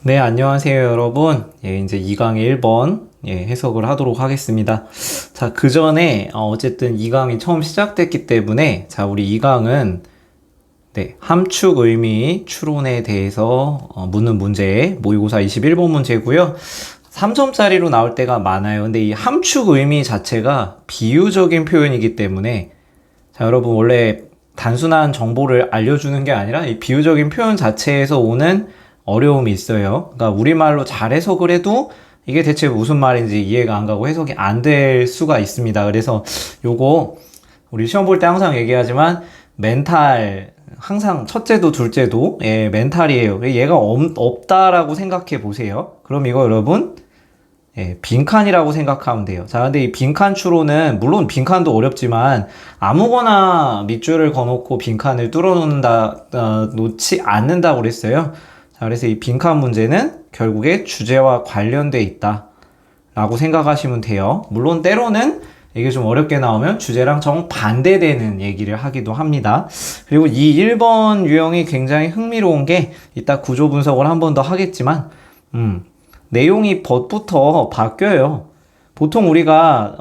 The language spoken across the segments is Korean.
네, 안녕하세요, 여러분. 예, 이제 2강의 1번 해석을 하도록 하겠습니다. 자, 그 전에 어쨌든 2강이 처음 시작됐기 때문에 자, 우리 2강은 함축 의미 추론에 대해서 묻는 문제, 모의고사 21번 문제고요. 3점짜리로 나올 때가 많아요. 근데 이 함축 의미 자체가 비유적인 표현이기 때문에 자, 여러분 원래 단순한 정보를 알려주는 게 아니라 이 비유적인 표현 자체에서 오는 어려움이 있어요. 그러니까 우리말로 잘 해석을 해도 이게 대체 무슨 말인지 이해가 안 가고 해석이 안 될 수가 있습니다. 그래서 요거 우리 시험 볼 때 항상 얘기하지만 멘탈 항상 첫째도 둘째도 멘탈이에요. 얘가 없다라고 생각해 보세요. 그럼 이거 여러분 빈칸이라고 생각하면 돼요. 자, 근데 이 빈칸 추론은 물론 빈칸도 어렵지만 아무거나 밑줄을 그어놓고 빈칸을 놓지 않는다고 그랬어요. 자, 그래서 이 빈칸 문제는 결국에 주제와 관련돼 있다 라고 생각하시면 돼요. 물론 때로는 이게 좀 어렵게 나오면 주제랑 정반대되는 얘기를 하기도 합니다. 그리고 이 1번 유형이 굉장히 흥미로운 게 이따 구조 분석을 한 번 더 하겠지만 내용이 벗부터 바뀌어요. 보통 우리가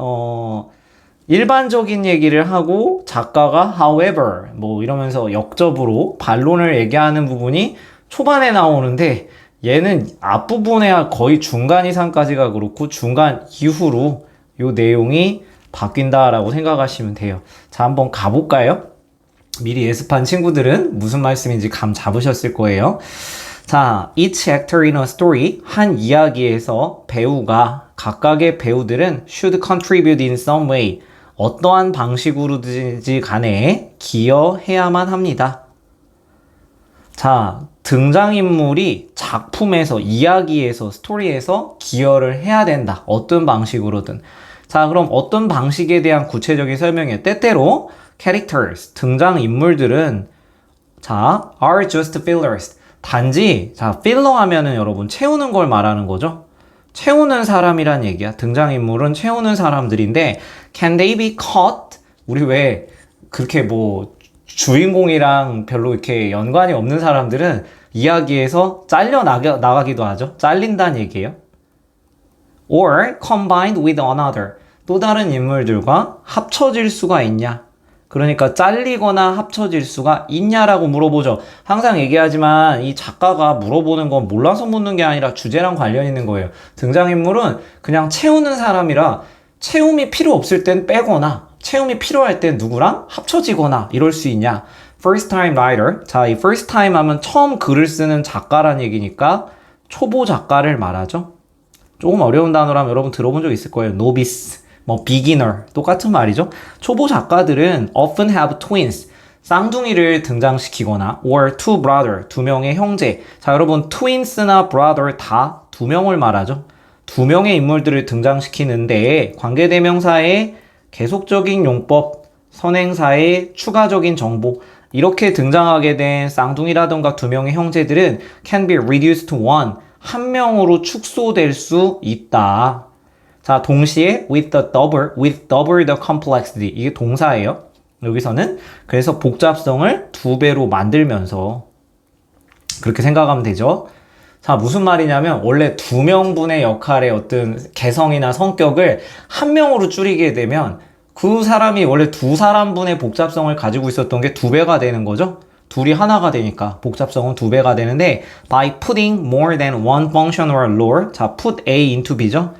일반적인 얘기를 하고 작가가 however 뭐 이러면서 역접으로 반론을 얘기하는 부분이 초반에 나오는데 얘는 앞부분에 거의 중간 이상까지가 그렇고 중간 이후로 요 내용이 바뀐다라고 생각하시면 돼요. 자, 한번 가볼까요? 미리 예습한 친구들은 무슨 말씀인지 감 잡으셨을 거예요. 자, each actor in a story, 한 이야기에서 배우가, 각각의 배우들은 should contribute in some way, 어떠한 방식으로든지 간에 기여해야만 합니다. 자, 등장인물이 작품에서, 이야기에서, 스토리에서 기여를 해야 된다. 어떤 방식으로든. 자, 그럼 어떤 방식에 대한 구체적인 설명이에요. 때때로 characters, 등장인물들은 자, are just fillers. 단지 자, 필러 하면은 여러분 채우는 걸 말하는 거죠. 채우는 사람이란 얘기야. 등장인물은 채우는 사람들인데 can they be caught? 우리 왜 그렇게 뭐 주인공이랑 별로 이렇게 연관이 없는 사람들은 이야기에서 잘려 나가기도 하죠. 잘린다는 얘기예요. or combined with another. 또 다른 인물들과 합쳐질 수가 있냐? 그러니까 잘리거나 합쳐질 수가 있냐라고 물어보죠. 항상 얘기하지만 이 작가가 물어보는 건 몰라서 묻는 게 아니라 주제랑 관련 있는 거예요. 등장인물은 그냥 채우는 사람이라 채움이 필요 없을 땐 빼거나 채움이 필요할 땐 누구랑 합쳐지거나 이럴 수 있냐. First time writer. 자, 이 first time 하면 처음 글을 쓰는 작가란 얘기니까 초보 작가를 말하죠. 조금 어려운 단어라면 여러분 들어본 적 있을 거예요. novice. 뭐 beginner 똑같은 말이죠. 초보 작가들은 often have twins 쌍둥이를 등장시키거나 or two brother 두 명의 형제. 자, 여러분 twins나 brother 다 두 명을 말하죠. 두 명의 인물들을 등장시키는데 관계대명사의 계속적인 용법, 선행사의 추가적인 정보 이렇게 등장하게 된 쌍둥이라던가 두 명의 형제들은 can be reduced to one 한 명으로 축소될 수 있다. 자, 동시에 with double the complexity. 이게 동사예요. 여기서는 그래서 복잡성을 2배로 만들면서 그렇게 생각하면 되죠. 자, 무슨 말이냐면 원래 2명분의 역할의 어떤 개성이나 성격을 한 명으로 줄이게 되면 그 사람이 원래 2사람분의 복잡성을 가지고 있었던 게 2배가 되는 거죠. 둘이 하나가 되니까 복잡성은 2배가 되는데 by putting more than one function or lore. 자, put A into B죠.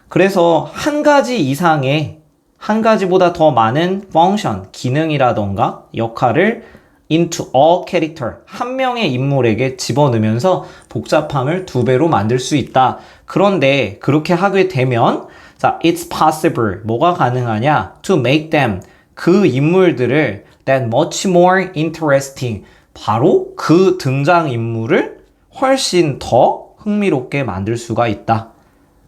그래서 한 가지 이상의 한 가지보다 더 많은 펑션, 기능이라던가 역할을 into a character, 한 명의 인물에게 집어넣으면서 복잡함을 2배로 만들 수 있다. 그런데 그렇게 하게 되면 자, it's possible, 뭐가 가능하냐? to make them, 그 인물들을 that much more interesting, 바로 그 등장인물을 훨씬 더 흥미롭게 만들 수가 있다.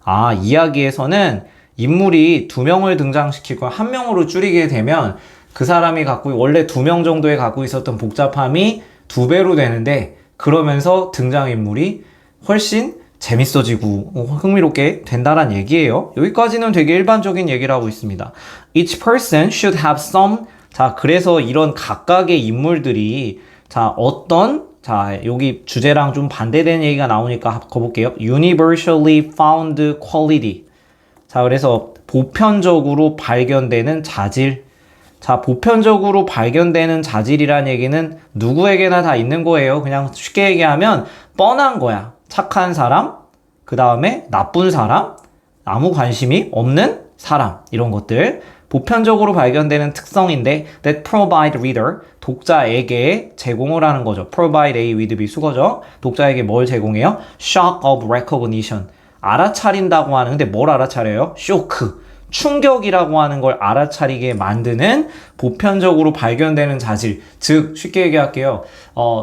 아, 이야기에서는 인물이 2명을 등장시키고 1명으로 줄이게 되면 그 사람이 원래 2명 정도에 갖고 있었던 복잡함이 2배로 되는데 그러면서 등장인물이 훨씬 재밌어지고 흥미롭게 된다는 얘기예요. 여기까지는 되게 일반적인 얘기를 하고 있습니다. Each person should have some. 자, 그래서 이런 각각의 인물들이 자, 어떤 자, 여기 주제랑 좀 반대되는 얘기가 나오니까 가볼게요. universally found quality. 자, 그래서 보편적으로 발견되는 자질. 자, 보편적으로 발견되는 자질이란 얘기는 누구에게나 다 있는 거예요. 그냥 쉽게 얘기하면 뻔한 거야. 착한 사람, 그 다음에 나쁜 사람, 아무 관심이 없는 사람, 이런 것들. 보편적으로 발견되는 특성인데 that provide reader, 독자에게 제공을 하는 거죠. provide A with B 수거죠. 독자에게 뭘 제공해요? shock of recognition. 알아차린다고 하는, 근데 뭘 알아차려요? 쇼크. 충격이라고 하는 걸 알아차리게 만드는 보편적으로 발견되는 자질. 즉 쉽게 얘기할게요.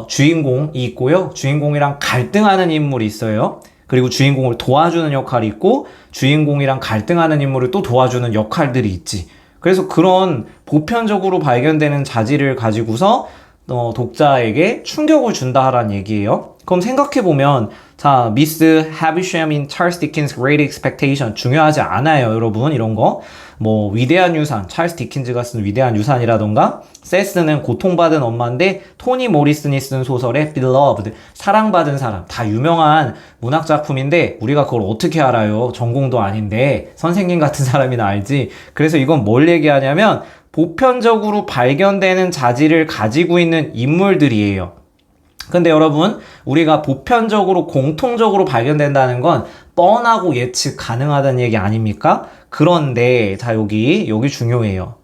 주인공이 있고요. 주인공이랑 갈등하는 인물이 있어요. 그리고 주인공을 도와주는 역할이 있고 주인공이랑 갈등하는 인물을 또 도와주는 역할들이 있지. 그래서 그런 보편적으로 발견되는 자질을 가지고서 독자에게 충격을 준다라는 얘기예요. 그럼 생각해보면 자, 미스 하비샴 in 찰스 디킨스 Great Expectation 중요하지 않아요, 여러분. 이런 거. 뭐 위대한 유산, 찰스 디킨즈가 쓴 위대한 유산이라던가 세스는 고통받은 엄마인데 토니 모리슨이 쓴 소설의 Beloved, 사랑받은 사람. 다 유명한 문학 작품인데 우리가 그걸 어떻게 알아요? 전공도 아닌데 선생님 같은 사람이나 알지. 그래서 이건 뭘 얘기하냐면 보편적으로 발견되는 자질을 가지고 있는 인물들이에요. 근데 여러분, 우리가 보편적으로 공통적으로 발견된다는 건 뻔하고 예측 가능하다는 얘기 아닙니까? 그런데 자, 여기 중요해요.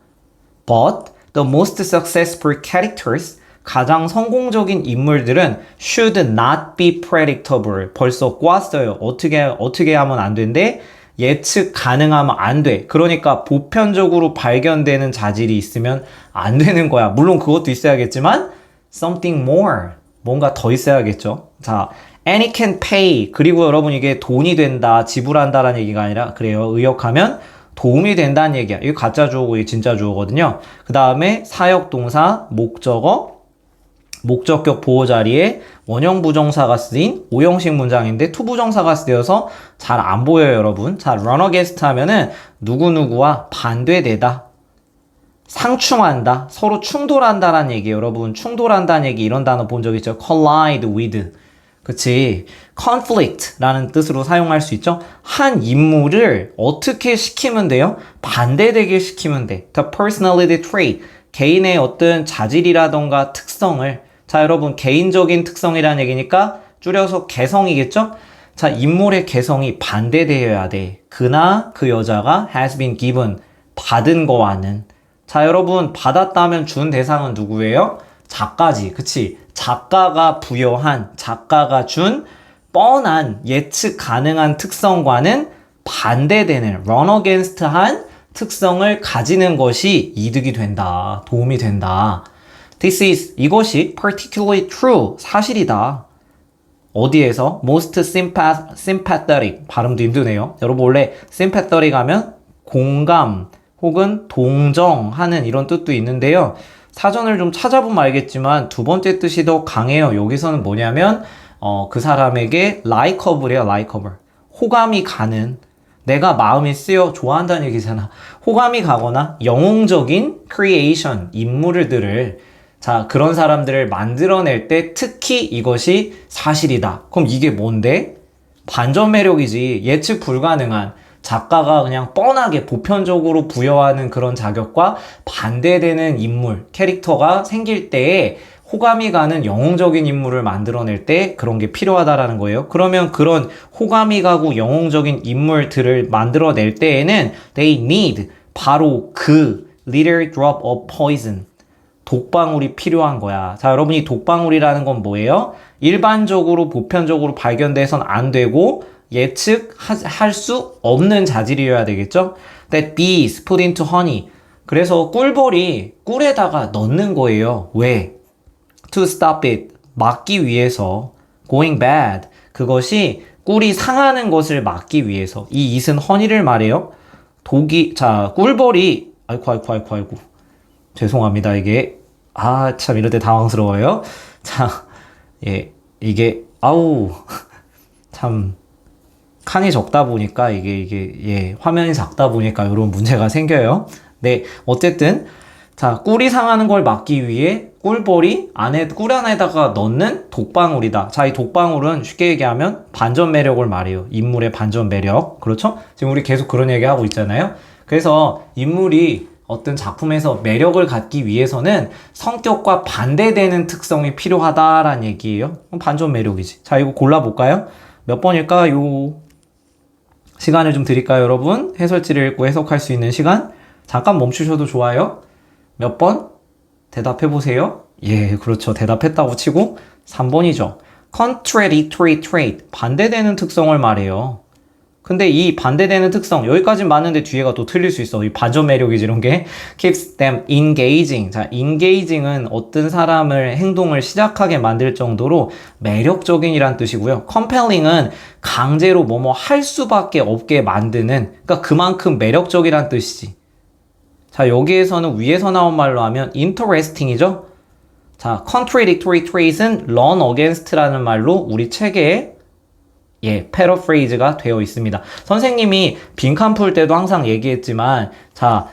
But the most successful characters, 가장 성공적인 인물들은 should not be predictable. 벌써 꼬았어요. 어떻게 하면 안 된대? 예측 가능하면 안 돼. 그러니까 보편적으로 발견되는 자질이 있으면 안 되는 거야. 물론 그것도 있어야겠지만 something more. 뭔가 더 있어야겠죠. 자, and it can pay. 그리고 여러분 이게 돈이 된다, 지불한다라는 얘기가 아니라 그래요. 의역하면 도움이 된다는 얘기야. 이게 가짜 주어고 이게 진짜 주어거든요. 그 다음에 사역 동사, 목적어, 목적격 보호 자리에 원형 부정사가 쓰인 5형식 문장인데 투부정사가 쓰여서 잘 안 보여요, 여러분. 자, run against 하면은 누구누구와 반대되다. 상충한다, 서로 충돌한다라는 얘기예요. 여러분, 충돌한다는 얘기 이런 단어 본 적 있죠? collide with. 그치? conflict라는 뜻으로 사용할 수 있죠? 한 인물을 어떻게 시키면 돼요? 반대되게 시키면 돼. the personality trait. 개인의 어떤 자질이라던가 특성을. 자, 여러분, 개인적인 특성이라는 얘기니까 줄여서 개성이겠죠? 자, 인물의 개성이 반대되어야 돼. 그나 그 여자가 has been given. 받은 거와는. 자, 여러분, 받았다면 준 대상은 누구예요? 작가지. 그치? 작가가 부여한, 작가가 준 뻔한, 예측 가능한 특성과는 반대되는, run against 한 특성을 가지는 것이 이득이 된다. 도움이 된다. 이것이 particularly true, 사실이다. 어디에서? most sympathetic. 발음도 힘드네요. 여러분, 원래 sympathetic 하면 공감, 혹은 동정하는 이런 뜻도 있는데요. 사전을 좀 찾아보면 알겠지만 두 번째 뜻이 더 강해요. 여기서는 뭐냐면 그 사람에게 likeable이에요. likeable. 호감이 가는, 내가 마음이 쓰여 좋아한다는 얘기잖아. 호감이 가거나 영웅적인 creation, 인물들을 자, 그런 사람들을 만들어낼 때 특히 이것이 사실이다. 그럼 이게 뭔데? 반전 매력이지. 예측 불가능한, 작가가 그냥 뻔하게 보편적으로 부여하는 그런 자격과 반대되는 인물, 캐릭터가 생길 때에 호감이 가는 영웅적인 인물을 만들어낼 때 그런 게 필요하다라는 거예요. 그러면 그런 호감이 가고 영웅적인 인물들을 만들어낼 때에는 they need, 바로 그 little drop of poison, 독방울이 필요한 거야. 자, 여러분, 이 독방울이라는 건 뭐예요? 일반적으로 보편적으로 발견돼선 안 되고 예측할 수 없는 자질이어야 되겠죠? That bees put into honey. 그래서 꿀벌이 꿀에다가 넣는 거예요. 왜? To stop it. 막기 위해서. Going bad. 그것이 꿀이 상하는 것을 막기 위해서. 이 it은 honey를 말해요. 자, 꿀벌이, 아이고. 죄송합니다. 이게, 참, 이럴 때 당황스러워요. 자, 이게, 참, 칸이 적다 보니까 화면이 작다 보니까 이런 문제가 생겨요. 네, 어쨌든 자, 꿀이 상하는 걸 막기 위해 꿀벌이 꿀 안에다가 넣는 독방울이다. 자, 이 독방울은 쉽게 얘기하면 반전 매력을 말해요. 인물의 반전 매력. 그렇죠? 지금 우리 계속 그런 얘기 하고 있잖아요. 그래서 인물이 어떤 작품에서 매력을 갖기 위해서는 성격과 반대되는 특성이 필요하다라는 얘기예요. 반전 매력이지. 자, 이거 골라볼까요? 몇 번일까요? 시간을 좀 드릴까요, 여러분? 해설지를 읽고 해석할 수 있는 시간? 잠깐 멈추셔도 좋아요. 몇 번? 대답해보세요. 예, 그렇죠. 대답했다고 치고 3번이죠. contradictory trait. 반대되는 특성을 말해요. 근데 이 반대되는 특성, 여기까진 맞는데 뒤에가 또 틀릴 수 있어. 이 반전 매력이지, 이런 게. keeps them engaging. 자, engaging은 어떤 사람을 행동을 시작하게 만들 정도로 매력적인이란 뜻이고요. compelling은 강제로 뭐뭐 할 수밖에 없게 만드는, 그러니까 그만큼 매력적이란 뜻이지. 자, 여기에서는 위에서 나온 말로 하면 interesting이죠. 자, contradictory trait은 run against라는 말로 우리 책에 패러프레이즈가 되어 있습니다. 선생님이 빈칸 풀 때도 항상 얘기했지만, 자,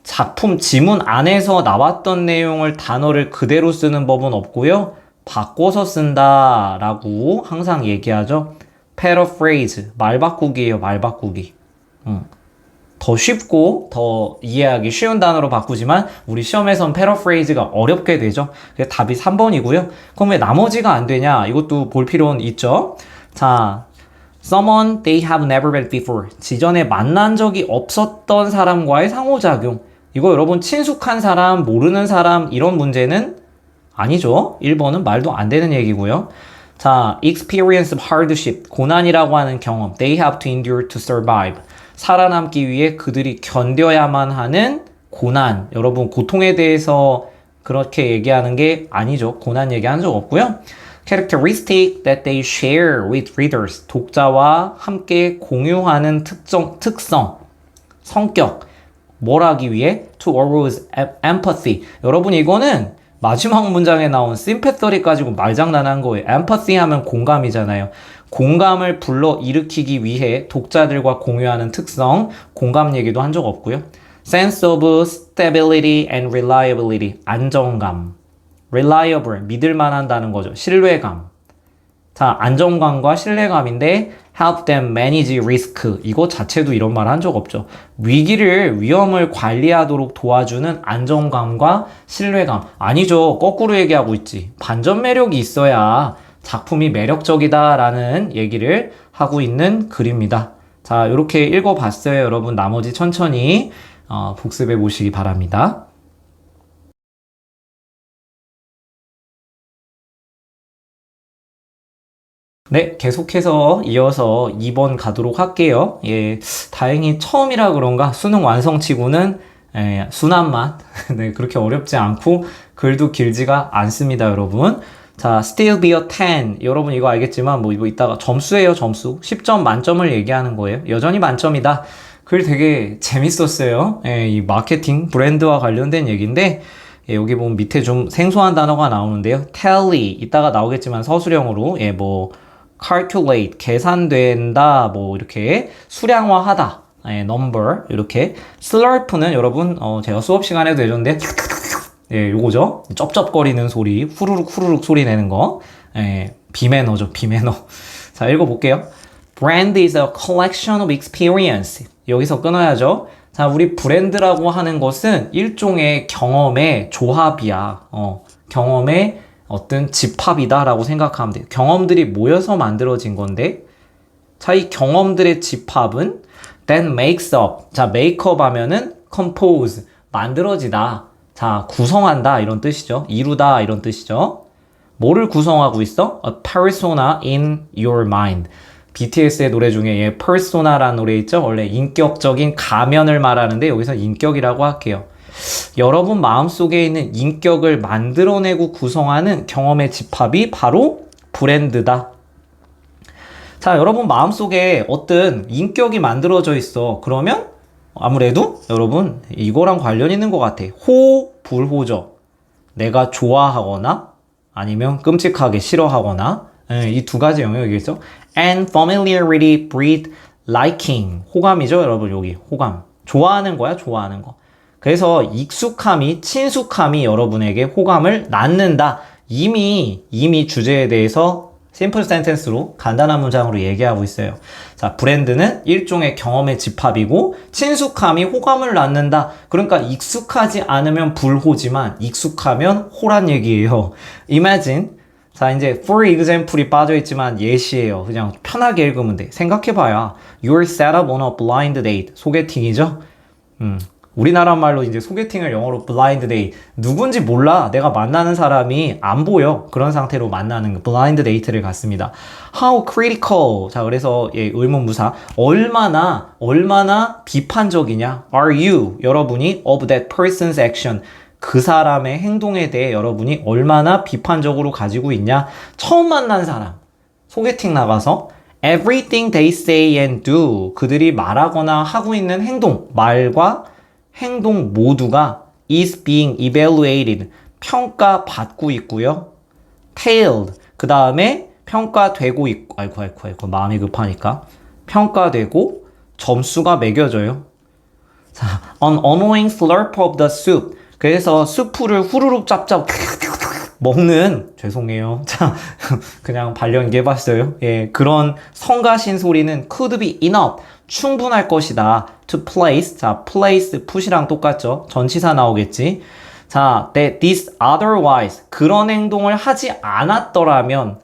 작품 지문 안에서 나왔던 내용을 단어를 그대로 쓰는 법은 없고요. 바꿔서 쓴다라고 항상 얘기하죠. 패러프레이즈, 말 바꾸기예요, 말 바꾸기. 더 쉽고 더 이해하기 쉬운 단어로 바꾸지만 우리 시험에선 패러프레이즈가 어렵게 되죠. 그래서 답이 3번이고요. 그럼 왜 나머지가 안 되냐? 이것도 볼 필요는 있죠. 자, someone they have never met before. 지전에 만난 적이 없었던 사람과의 상호작용. 이거 여러분 친숙한 사람, 모르는 사람 이런 문제는 아니죠. 1번은 말도 안 되는 얘기고요. 자, experience hardship. 고난이라고 하는 경험. They have to endure to survive. 살아남기 위해 그들이 견뎌야만 하는 고난. 여러분 고통에 대해서 그렇게 얘기하는 게 아니죠. 고난 얘기한 적 없고요. characteristic that they share with readers. 독자와 함께 공유하는 특성, 성격. 뭘 하기 위해? to arouse empathy. 여러분 이거는 마지막 문장에 나온 sympathy 가지고 말장난한 거예요. empathy 하면 공감이잖아요. 공감을 불러일으키기 위해 독자들과 공유하는 특성, 공감 얘기도 한 적 없고요. sense of stability and reliability. 안정감. reliable, 믿을 만한다는 거죠. 신뢰감. 자, 안정감과 신뢰감인데 help them manage risk. 이거 자체도 이런 말 한 적 없죠. 위험을 관리하도록 도와주는 안정감과 신뢰감. 아니죠. 거꾸로 얘기하고 있지. 반전 매력이 있어야 작품이 매력적이다라는 얘기를 하고 있는 글입니다. 자, 이렇게 읽어봤어요. 여러분 나머지 천천히 복습해 보시기 바랍니다. 네, 계속해서 이어서 2번 가도록 할게요. 예, 다행히 처음이라 그런가 수능 완성치고는 순한맛. 네, 그렇게 어렵지 않고 글도 길지가 않습니다, 여러분. 자, still be a 10. 여러분 이거 알겠지만 뭐 이따가 점수예요, 점수. 10점 만점을 얘기하는 거예요. 여전히 만점이다. 글 되게 재밌었어요. 예, 이 마케팅, 브랜드와 관련된 얘기인데 예, 여기 보면 밑에 좀 생소한 단어가 나오는데요. tally 이따가 나오겠지만 서술형으로 calculate 계산된다 뭐 이렇게 수량화하다. number 이렇게 slurp는 여러분 제가 수업 시간에도 해줬는데 예, 요거죠. 쩝쩝거리는 소리, 후루룩 소리 내는 거. 예, 비매너죠, 비매너. 자, 읽어볼게요. Brand is a collection of experience. 여기서 끊어야죠. 자, 우리 브랜드라고 하는 것은 일종의 경험의 조합이야. 경험의 어떤 집합이다라고 생각하면 돼요. 경험들이 모여서 만들어진 건데, 자, 이 경험들의 집합은 then makes up. 자, make up 하면은 compose. 만들어지다. 자, 구성한다 이런 뜻이죠. 이루다 이런 뜻이죠. 뭐를 구성하고 있어? A persona in your mind. BTS의 노래 중에 persona라는 노래 있죠? 원래 인격적인 가면을 말하는데 여기서 인격이라고 할게요. 여러분 마음속에 있는 인격을 만들어내고 구성하는 경험의 집합이 바로 브랜드다. 자, 여러분 마음속에 어떤 인격이 만들어져 있어. 그러면 아무래도 여러분 이거랑 관련 있는 것 같아. 불호죠. 내가 좋아하거나 아니면 끔찍하게 싫어하거나 이 두 가지 영역이겠죠. And familiarity breed liking. 호감이죠, 여러분. 여기 호감. 좋아하는 거야, 좋아하는 거. 그래서 익숙함이, 친숙함이 여러분에게 호감을 낳는다. 이미 주제에 대해서 심플 센텐스로 간단한 문장으로 얘기하고 있어요. 자, 브랜드는 일종의 경험의 집합이고 친숙함이 호감을 낳는다. 그러니까 익숙하지 않으면 불호지만 익숙하면 호란 얘기예요. Imagine. 자, 이제 for example이 빠져있지만 예시예요. 그냥 편하게 읽으면 돼. 생각해봐야 You're set up on a blind date. 소개팅이죠? 우리나라 말로 이제 소개팅을 영어로 blind date. 누군지 몰라. 내가 만나는 사람이 안 보여. 그런 상태로 만나는 blind date를 갖습니다. How critical. 자, 그래서 의문부사. 얼마나 비판적이냐? Are you? 여러분이 of that person's action. 그 사람의 행동에 대해 여러분이 얼마나 비판적으로 가지고 있냐? 처음 만난 사람. 소개팅 나가서 everything they say and do. 그들이 말하거나 하고 있는 행동, 말과 행동 모두가 is being evaluated. 평가받고 있고요. tailed. 그 다음에 평가되고 있고, 아이고, 마음이 급하니까. 평가되고 점수가 매겨져요. 자, an annoying slurp of the soup. 그래서 수프를 후루룩 짭짭 먹는, 죄송해요. 자, 그냥 발연기 해봤어요. 예, 그런 성가신 소리는 could be enough. 충분할 것이다. to place. 자, place, put이랑 똑같죠. 전치사 나오겠지. 자, that this otherwise. 그런 행동을 하지 않았더라면,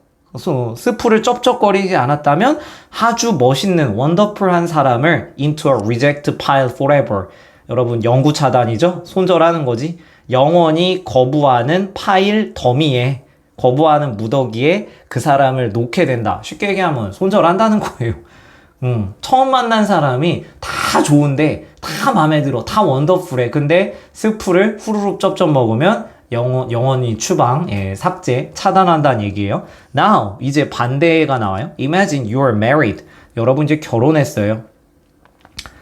스프를 쩝쩝거리지 않았다면 아주 멋있는, wonderful한 사람을 into a reject pile forever. 여러분, 영구 차단이죠? 손절하는 거지. 영원히 거부하는 파일 더미에, 거부하는 무더기에 그 사람을 놓게 된다. 쉽게 얘기하면 손절한다는 거예요. 처음 만난 사람이 다 좋은데, 다 마음에 들어, 다 원더풀해. 근데 스프를 후루룩 쩝쩝 먹으면 영원히 추방, 삭제, 차단한다는 얘기예요. Now, 이제 반대가 나와요. Imagine you are married. 여러분 이제 결혼했어요.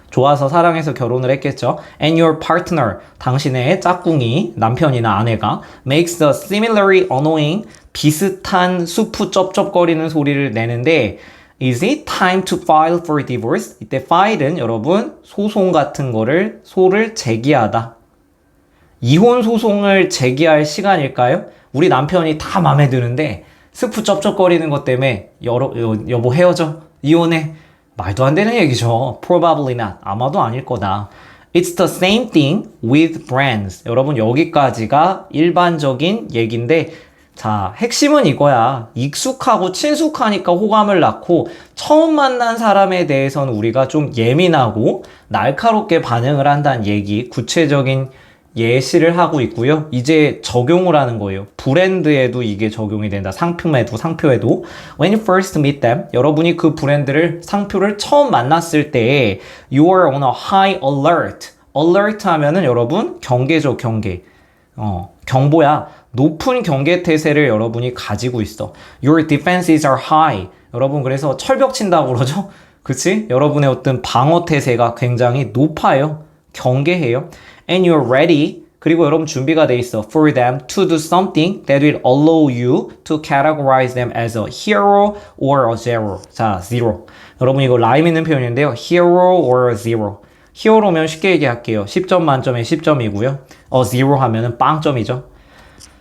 좋아서 사랑해서 결혼을 했겠죠. And your partner, 당신의 짝꿍이, 남편이나 아내가 makes a similarly annoying, 비슷한 수프 쩝쩝거리는 소리를 내는데 Is it time to file for divorce? 이때 file은 여러분 소송 같은 소를 제기하다. 이혼 소송을 제기할 시간일까요? 우리 남편이 다 마음에 드는데 스프 쩝쩝거리는 것 때문에 여보 헤어져? 이혼해? 말도 안 되는 얘기죠. Probably not. 아마도 아닐 거다. It's the same thing with brands. 여러분 여기까지가 일반적인 얘기인데 자, 핵심은 이거야. 익숙하고 친숙하니까 호감을 낳고 처음 만난 사람에 대해서는 우리가 좀 예민하고 날카롭게 반응을 한다는 얘기, 구체적인 예시를 하고 있고요. 이제 적용을 하는 거예요. 브랜드에도 이게 적용이 된다. 상표에도. When you first meet them, 여러분이 그 상표를 처음 만났을 때 You are on a high alert. alert 하면은 여러분 경계죠, 경계. 경보야. 높은 경계 태세를 여러분이 가지고 있어. Your defenses are high. 여러분 그래서 철벽 친다고 그러죠? 그치? 여러분의 어떤 방어 태세가 굉장히 높아요. 경계해요. And you're ready. 그리고 여러분 준비가 돼 있어. For them to do something that will allow you to categorize them as a hero or a zero. 자, zero. 여러분 이거 라임 있는 표현인데요. Hero or a zero. 히어로면 쉽게 얘기할게요. 10점 만점에 10점이고요. zero 하면은 빵점이죠.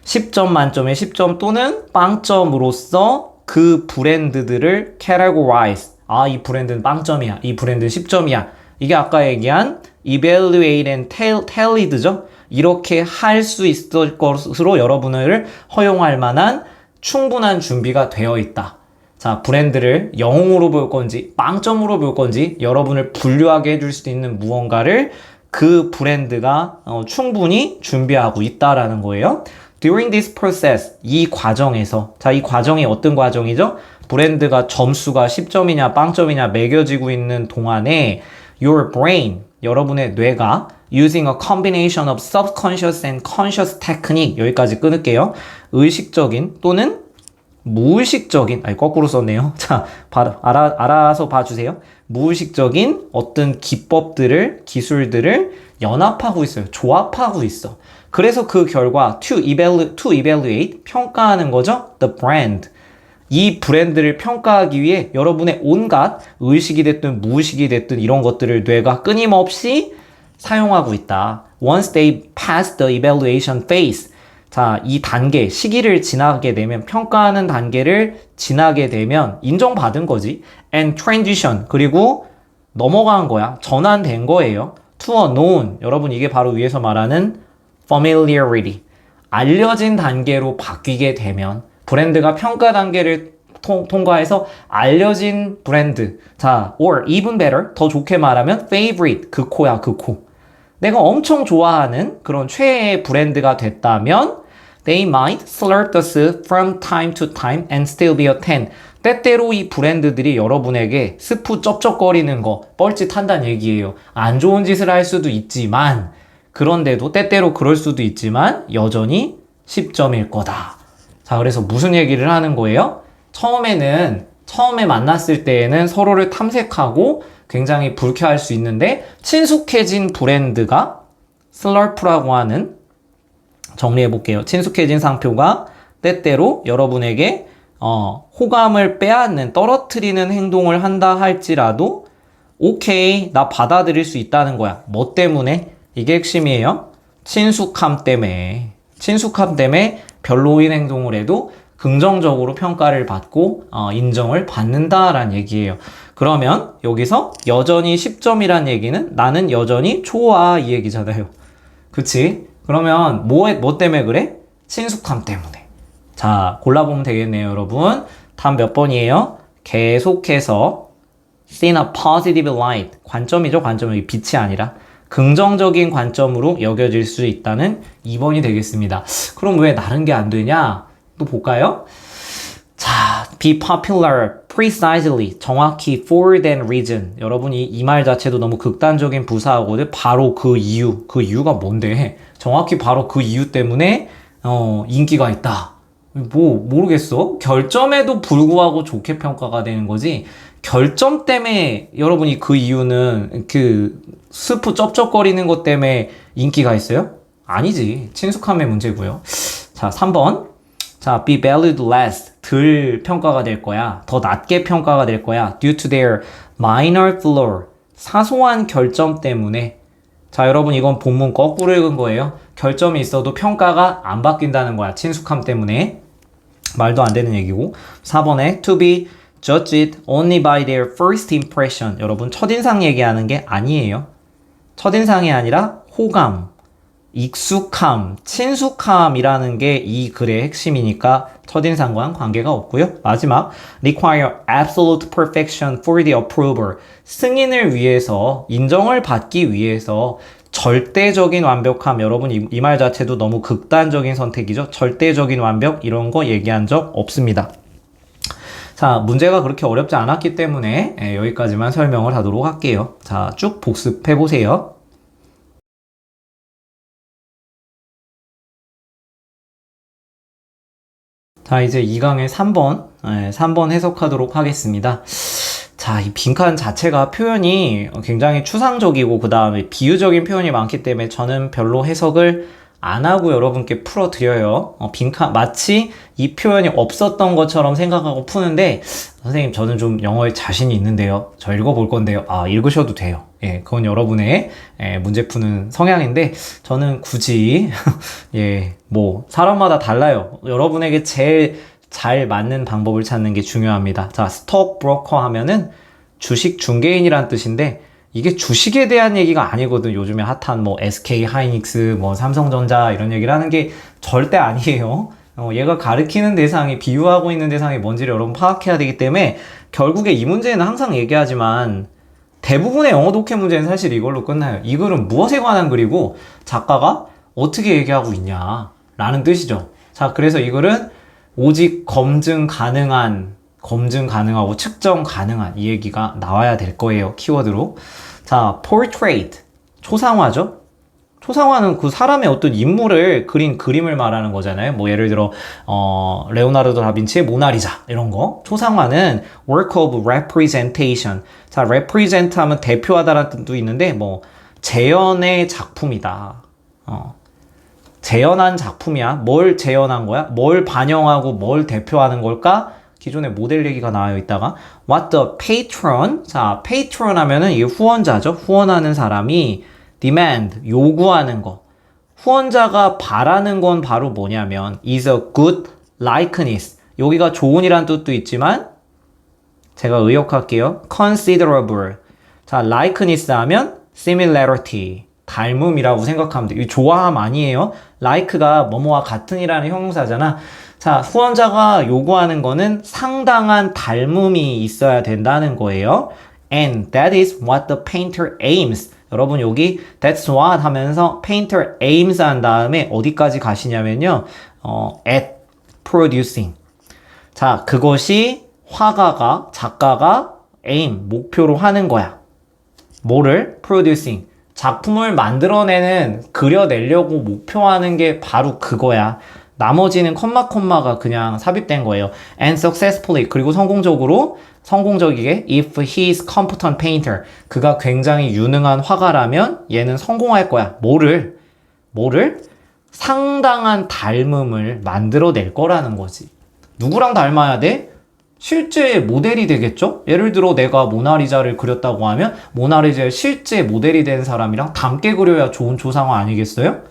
10점 만점에 10점 또는 빵점으로써 그 브랜드들을 categorize. 아, 이 브랜드는 빵점이야. 이 브랜드는 10점이야. 이게 아까 얘기한 evaluate and tallied죠. 이렇게 할 수 있을 것으로 여러분을 허용할 만한 충분한 준비가 되어 있다. 자, 브랜드를 영웅으로 볼 건지 빵점으로 볼 건지 여러분을 분류하게 해줄 수 있는 무언가를 그 브랜드가 충분히 준비하고 있다라는 거예요. During this process, 이 과정에서, 자, 이 과정이 어떤 과정이죠? 브랜드가 점수가 10점이냐 빵점이냐 매겨지고 있는 동안에 your brain, 여러분의 뇌가 using a combination of subconscious and conscious technique, 여기까지 끊을게요. 의식적인 또는 무의식적인, 거꾸로 썼네요. 자, 알아서 봐주세요. 무의식적인 어떤 기법들을, 기술들을 연합하고 있어요. 조합하고 있어. 그래서 그 결과 to evaluate, 평가하는 거죠. The brand. 이 브랜드를 평가하기 위해 여러분의 온갖 의식이 됐든 무의식이 됐든 이런 것들을 뇌가 끊임없이 사용하고 있다. once they pass the evaluation phase. 자, 이 단계, 시기를 지나게 되면, 평가하는 단계를 지나게 되면 인정받은 거지. and transition. 그리고 넘어간 거야. 전환된 거예요. to a known. 여러분, 이게 바로 위에서 말하는 familiarity. 알려진 단계로 바뀌게 되면, 브랜드가 평가 단계를 통과해서 알려진 브랜드. 자, or even better. 더 좋게 말하면 favorite. 그 코야, 그 코. 내가 엄청 좋아하는 그런 최애의 브랜드가 됐다면 they might flirt us from time to time and still be a 10. 때때로 이 브랜드들이 여러분에게 스프 쩝쩝거리는 거 뻘짓한다는 얘기예요. 안 좋은 짓을 할 수도 있지만 그런데도 때때로 그럴 수도 있지만 여전히 10점일 거다. 자, 그래서 무슨 얘기를 하는 거예요? 처음에 만났을 때에는 서로를 탐색하고 굉장히 불쾌할 수 있는데 친숙해진 브랜드가 슬러프라고 하는 정리해 볼게요. 친숙해진 상표가 때때로 여러분에게 호감을 빼앗는 떨어뜨리는 행동을 한다 할지라도 오케이 나 받아들일 수 있다는 거야. 뭐 때문에? 이게 핵심이에요. 친숙함 때문에 별로인 행동을 해도 긍정적으로 평가를 받고 인정을 받는다라는 얘기예요. 그러면 여기서 여전히 10점이란 얘기는 나는 여전히 좋아 이 얘기잖아요. 그치? 그러면 뭐 때문에 그래? 친숙함 때문에. 자, 골라보면 되겠네요, 여러분. 답 몇 번이에요? 계속해서 seen a positive light. 관점이죠, 관점이 빛이 아니라. 긍정적인 관점으로 여겨질 수 있다는 2번이 되겠습니다. 그럼 왜 다른 게 안 되냐? 또 볼까요? 자, be popular precisely, 정확히 for that reason. 여러분이 이 말 자체도 너무 극단적인 부사하거든. 바로 그 이유가 뭔데? 정확히 바로 그 이유 때문에 인기가 있다. 모르겠어. 결점에도 불구하고 좋게 평가가 되는 거지. 결점 때문에 여러분이 그 이유는 그 스프 쩝쩝거리는 것 때문에 인기가 있어요? 아니지. 친숙함의 문제고요. 자, 3번. 자, be valued less. 덜 평가가 될 거야. 더 낮게 평가가 될 거야. due to their minor flaw. 사소한 결점 때문에. 자, 여러분 이건 본문 거꾸로 읽은 거예요. 결점이 있어도 평가가 안 바뀐다는 거야. 친숙함 때문에. 말도 안 되는 얘기고. 4번에 to be judged only by their first impression. 여러분 첫인상 얘기하는 게 아니에요. 첫인상이 아니라 호감, 익숙함, 친숙함이라는 게 이 글의 핵심이니까 첫인상과는 관계가 없고요. 마지막, require absolute perfection for the approval. 승인을 위해서, 인정을 받기 위해서 절대적인 완벽함. 여러분 이 말 자체도 너무 극단적인 선택이죠. 절대적인 완벽 이런 거 얘기한 적 없습니다. 자, 문제가 그렇게 어렵지 않았기 때문에 여기까지만 설명을 하도록 할게요. 자, 쭉 복습해 보세요. 자, 이제 2강의 3번 해석하도록 하겠습니다. 자, 이 빈칸 자체가 표현이 굉장히 추상적이고 그 다음에 비유적인 표현이 많기 때문에 저는 별로 해석을 안 하고 여러분께 풀어드려요. 빈칸, 마치 이 표현이 없었던 것처럼 생각하고 푸는데, 선생님, 저는 좀 영어에 자신이 있는데요. 저 읽어볼 건데요. 아, 읽으셔도 돼요. 예, 그건 여러분의 문제 푸는 성향인데, 저는 굳이, 예, 사람마다 달라요. 여러분에게 제일 잘 맞는 방법을 찾는 게 중요합니다. 자, 스톡 브로커 하면은 주식 중개인이란 뜻인데, 이게 주식에 대한 얘기가 아니거든. 요즘에 핫한 SK 하이닉스, 삼성전자 이런 얘기를 하는 게 절대 아니에요. 얘가 가르치는 대상이, 비유하고 있는 대상이 뭔지를 여러분 파악해야 되기 때문에 결국에 이 문제는 항상 얘기하지만 대부분의 영어 독해 문제는 사실 이걸로 끝나요. 이 글은 무엇에 관한 글이고 작가가 어떻게 얘기하고 있냐 라는 뜻이죠. 자, 그래서 이 글은 오직 검증 가능하고 측정 가능한 이 얘기가 나와야 될 거예요. 키워드로. 자, portrait. 초상화죠. 초상화는 그 사람의 어떤 인물을 그린 그림을 말하는 거잖아요. 예를 들어 레오나르도 다빈치의 모나리자 이런 거. 초상화는 work of representation. 자, represent 하면 대표하다라는 뜻도 있는데 재현의 작품이다. 재현한 작품이야. 뭘 재현한 거야? 뭘 반영하고 뭘 대표하는 걸까? 기존에 모델 얘기가 나와 있다가 what the patron. 자, patron 하면은 이게 후원자죠. 후원하는 사람이 demand, 요구하는 거. 후원자가 바라는 건 바로 뭐냐면 is a good likeness. 여기가 좋은이란 뜻도 있지만 제가 의역할게요. considerable. 자, likeness 하면 similarity. 닮음이라고 생각하면 돼요. 이 조화함 아니에요. like가 뭐뭐와 같은이라는 형용사잖아. 자, 후원자가 요구하는 거는 상당한 닮음이 있어야 된다는 거예요. And that is what the painter aims. 여러분 여기 that's what 하면서 painter aims 한 다음에 어디까지 가시냐면요. at producing. 자, 그것이 화가가, 작가가 aim, 목표로 하는 거야. 뭐를? producing. 작품을 만들어내는, 그려내려고 목표하는 게 바로 그거야. 나머지는 콤마가 그냥 삽입된 거예요. And successfully. 그리고 성공적이게 if he is competent painter. 그가 굉장히 유능한 화가라면 얘는 성공할 거야. 뭐를? 상당한 닮음을 만들어낼 거라는 거지. 누구랑 닮아야 돼? 실제 모델이 되겠죠? 예를 들어 내가 모나리자를 그렸다고 하면 모나리자의 실제 모델이 된 사람이랑 닮게 그려야 좋은 초상화 아니겠어요?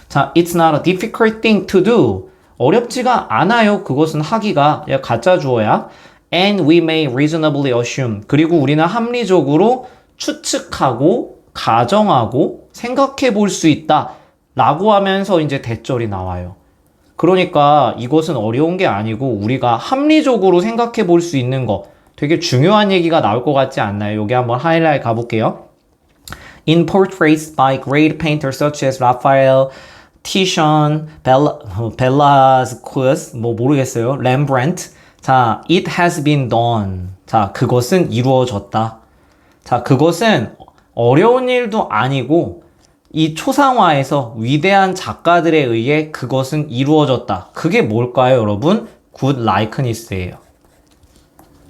자, it's not a difficult thing to do. 어렵지가 않아요. 그것은 하기가. 가짜 주어야. And we may reasonably assume. 그리고 우리는 합리적으로 추측하고 가정하고 생각해 볼 수 있다. 라고 하면서 이제 대절이 나와요. 그러니까 이것은 어려운 게 아니고 우리가 합리적으로 생각해 볼 수 있는 거 되게 중요한 얘기가 나올 것 같지 않나요? 여기 한번 하이라이트 가볼게요. In portraits by great painters such as Raphael, Titian, Velázquez, 모르겠어요. Rembrandt. 자, it has been done. 자, 그것은 이루어졌다. 자, 그것은 어려운 일도 아니고 이 초상화에서 위대한 작가들에 의해 그것은 이루어졌다. 그게 뭘까요, 여러분? good likeness예요.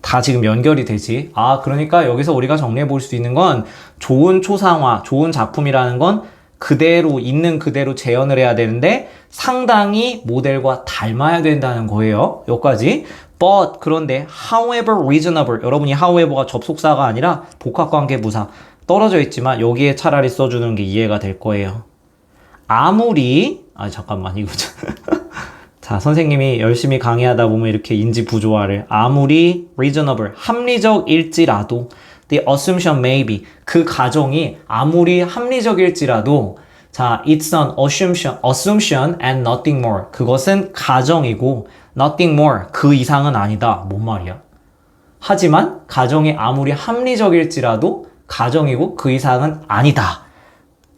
다 지금 연결이 되지. 그러니까 여기서 우리가 정리해 볼 수 있는 건 좋은 초상화, 좋은 작품이라는 건 그대로 있는 그대로 재현을 해야 되는데 상당히 모델과 닮아야 된다는 거예요. 여기까지. But 그런데 however reasonable. 여러분이 however가 접속사가 아니라 복합관계 부사. 떨어져 있지만 여기에 차라리 써주는 게 이해가 될 거예요. 아무리 잠깐만 이거 자, 선생님이 열심히 강의하다 보면 이렇게 인지 부조화를 아무리 reasonable 합리적일지라도 the assumption may be 그 가정이 아무리 합리적일지라도 자, it's an assumption and nothing more 그것은 가정이고 nothing more 그 이상은 아니다. 뭔 말이야? 하지만 가정이 아무리 합리적일지라도 가정이고 그 이상은 아니다.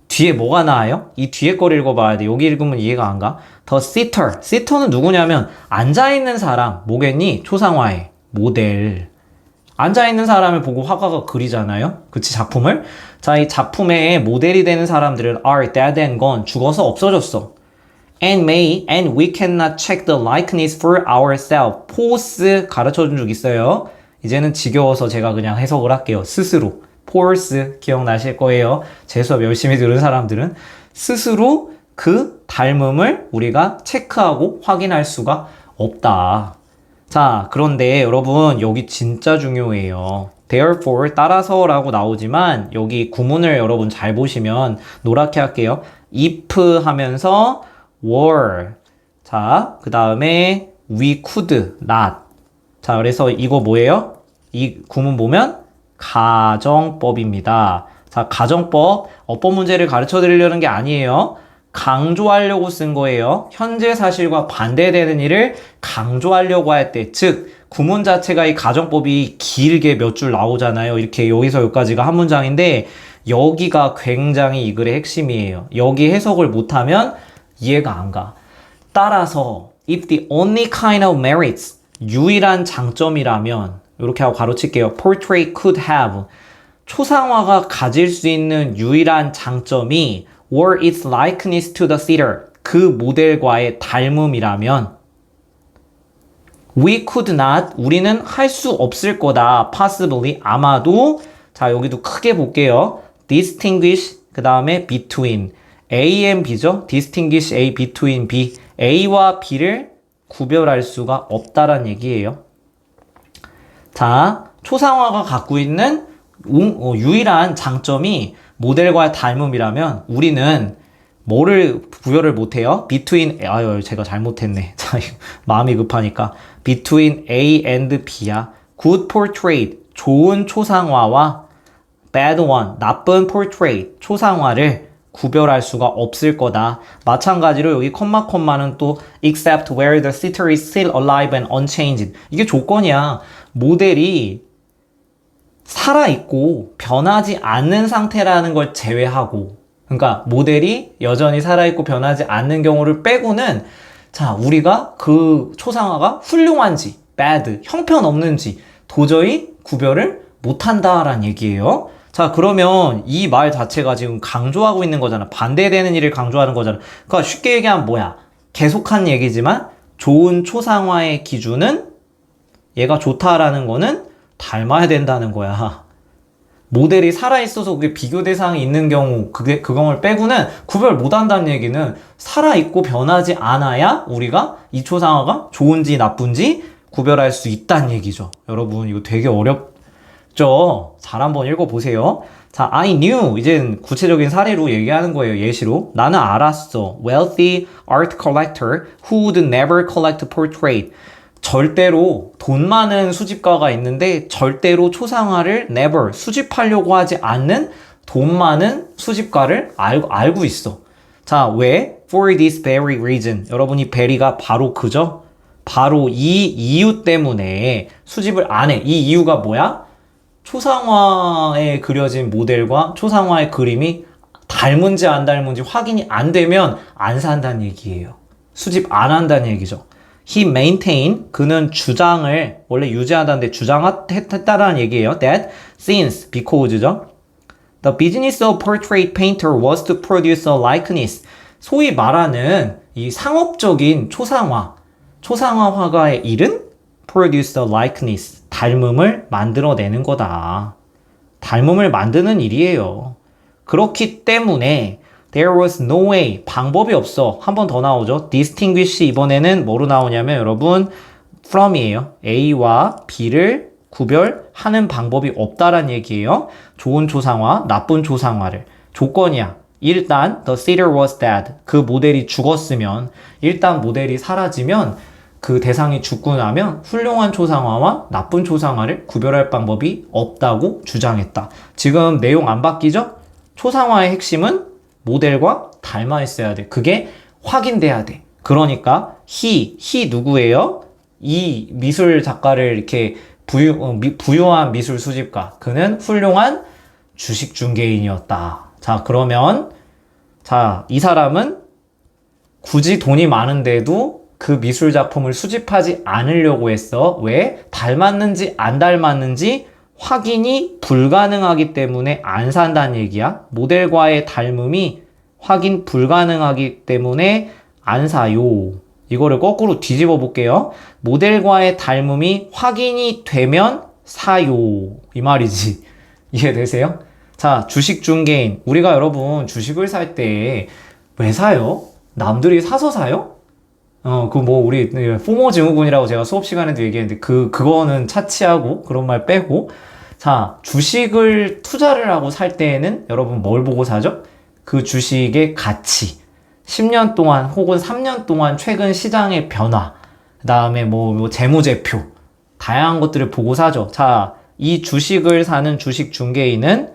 뒤에 뭐가 나와요? 이 뒤에 걸 읽어봐야 돼. 여기 읽으면 이해가 안 가. The sitter. sitter는 누구냐면 앉아있는 사람. 뭐겠니? 초상화의 모델. 앉아있는 사람을 보고 화가가 그리잖아요. 그치? 작품을. 자, 이 작품의 모델이 되는 사람들은 are dead and gone. 죽어서 없어졌어. And we cannot check the likeness for ourselves. 포스 가르쳐준 적 있어요. 이제는 지겨워서 제가 그냥 해석을 할게요. 스스로. 포스 기억나실 거예요. 제 수업 열심히 들은 사람들은 스스로 그 닮음을 우리가 체크하고 확인할 수가 없다. 자, 그런데 여러분 여기 진짜 중요해요. therefore 따라서 라고 나오지만 여기 구문을 여러분 잘 보시면 노랗게 할게요. if 하면서 were 자, 그 다음에 we could not 자, 그래서 이거 뭐예요? 이 구문 보면 가정법입니다. 자, 가정법, 어법 문제를 가르쳐 드리려는 게 아니에요. 강조하려고 쓴 거예요. 현재 사실과 반대되는 일을 강조하려고 할 때, 즉, 구문 자체가 이 가정법이 길게 몇 줄 나오잖아요. 이렇게 여기서 여기까지가 한 문장인데, 여기가 굉장히 이 글의 핵심이에요. 여기 해석을 못하면 이해가 안 가. 따라서, if the only kind of merits, 유일한 장점이라면, 이렇게 하고 가로칠게요. Portrait could have. 초상화가 가질 수 있는 유일한 장점이 were its likeness to the sitter. 그 모델과의 닮음이라면 we could not. 우리는 할 수 없을 거다. Possibly. 아마도. 자, 여기도 크게 볼게요. Distinguish. 그 다음에 between. A and B죠. Distinguish A between B. A와 B를 구별할 수가 없다란 얘기예요. 자, 초상화가 갖고 있는 유일한 장점이 모델과의 닮음이라면 우리는 뭐를 구별을 못해요? 제가 잘못했네. 자, 마음이 급하니까. between A and B야. good portrait, 좋은 초상화와 bad one, 나쁜 portrait, 초상화를 구별할 수가 없을 거다. 마찬가지로 여기 콤마는 또 except where the sitter is still alive and unchanged. 이게 조건이야. 모델이 살아있고 변하지 않는 상태라는 걸 제외하고, 그러니까 모델이 여전히 살아있고 변하지 않는 경우를 빼고는 자, 우리가 그 초상화가 훌륭한지 bad, 형편없는지 도저히 구별을 못한다라는 얘기예요. 자, 그러면 이 말 자체가 지금 강조하고 있는 거잖아. 반대되는 일을 강조하는 거잖아. 그러니까 쉽게 얘기하면 뭐야? 계속한 얘기지만 좋은 초상화의 기준은 얘가 좋다라는 거는 닮아야 된다는 거야. 모델이 살아있어서 그게 비교 대상이 있는 경우, 그걸 빼고는 구별 못한다는 얘기는 살아있고 변하지 않아야 우리가 이 초상화가 좋은지 나쁜지 구별할 수 있다는 얘기죠. 여러분, 이거 되게 어렵죠? 잘 한번 읽어보세요. 자, I knew. 이젠 구체적인 사례로 얘기하는 거예요. 예시로. 나는 알았어. Wealthy art collector who would never collect portrait. 절대로 돈 많은 수집가가 있는데 절대로 초상화를 never 수집하려고 하지 않는 돈 많은 수집가를 알고 있어. 자, 왜? For this very reason. 여러분이 베리가 바로 그죠? 바로 이 이유 때문에 수집을 안 해. 이 이유가 뭐야? 초상화에 그려진 모델과 초상화의 그림이 닮은지 안 닮은지 확인이 안 되면 안 산다는 얘기예요. 수집 안 한다는 얘기죠. He maintained, 그는 주장을, 원래 유지하다는데 주장했다라는 얘기예요. That since, because죠. The business of portrait painter was to produce a likeness. 소위 말하는 이 상업적인 초상화 화가의 일은 produce a likeness, 닮음을 만들어내는 거다. 닮음을 만드는 일이에요. 그렇기 때문에 there was no way, 방법이 없어. 한 번 더 나오죠. distinguish, 이번에는 뭐로 나오냐면 여러분 from이에요. A와 B를 구별하는 방법이 없다란 얘기예요. 좋은 초상화, 나쁜 초상화를. 조건이야. 일단 the sitter was dead. 그 모델이 죽었으면, 일단 모델이 사라지면 그 대상이 죽고 나면 훌륭한 초상화와 나쁜 초상화를 구별할 방법이 없다고 주장했다. 지금 내용 안 바뀌죠? 초상화의 핵심은 모델과 닮아 있어야 돼. 그게 확인돼야 돼. 그러니까 he 누구예요? 이 미술 작가를 이렇게 부유한 미술 수집가. 그는 훌륭한 주식 중개인이었다. 자, 그러면 이 사람은 굳이 돈이 많은데도 그 미술 작품을 수집하지 않으려고 했어. 왜? 닮았는지 안 닮았는지 확인이 불가능하기 때문에 안 산다는 얘기야. 모델과의 닮음이 확인 불가능하기 때문에 안 사요. 이거를 거꾸로 뒤집어 볼게요. 모델과의 닮음이 확인이 되면 사요. 이 말이지. 이해되세요? 자, 주식 중개인. 우리가 여러분 주식을 살 때 왜 사요? 남들이 사서 사요? 우리 포모 증후군이라고 제가 수업 시간에도 얘기했는데 그거는 차치하고 그런 말 빼고, 자, 주식을 투자를 하고 살 때에는 여러분 뭘 보고 사죠? 그 주식의 가치, 10년 동안 혹은 3년 동안 최근 시장의 변화, 그 다음에 재무제표, 다양한 것들을 보고 사죠. 자, 이 주식을 사는 주식 중개인은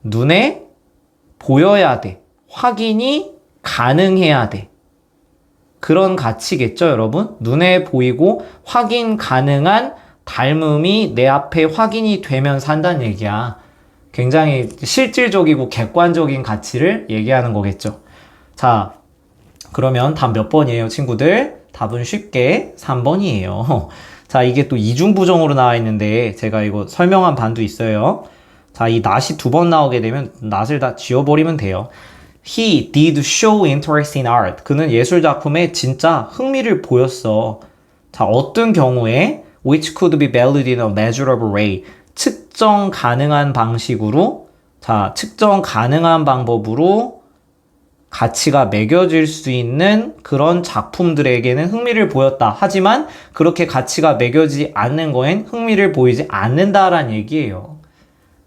눈에 보여야 돼. 확인이 가능해야 돼. 그런 가치겠죠, 여러분? 눈에 보이고 확인 가능한 닮음이 내 앞에 확인이 되면 산다는 얘기야. 굉장히 실질적이고 객관적인 가치를 얘기하는 거겠죠. 자, 그러면 답 몇 번이에요, 친구들? 답은 쉽게 3번이에요. 자, 이게 또 이중부정으로 나와 있는데 제가 이거 설명한 반도 있어요. 자, 이 not이 2번 나오게 되면 not을 다 지워버리면 돼요. He did show interest in art. 그는 예술 작품에 진짜 흥미를 보였어. 자, 어떤 경우에 which could be valued in a measurable way. 측정 가능한 방식으로, 자, 측정 가능한 방법으로 가치가 매겨질 수 있는 그런 작품들에게는 흥미를 보였다. 하지만 그렇게 가치가 매겨지지 않는 거엔 흥미를 보이지 않는다라는 얘기예요.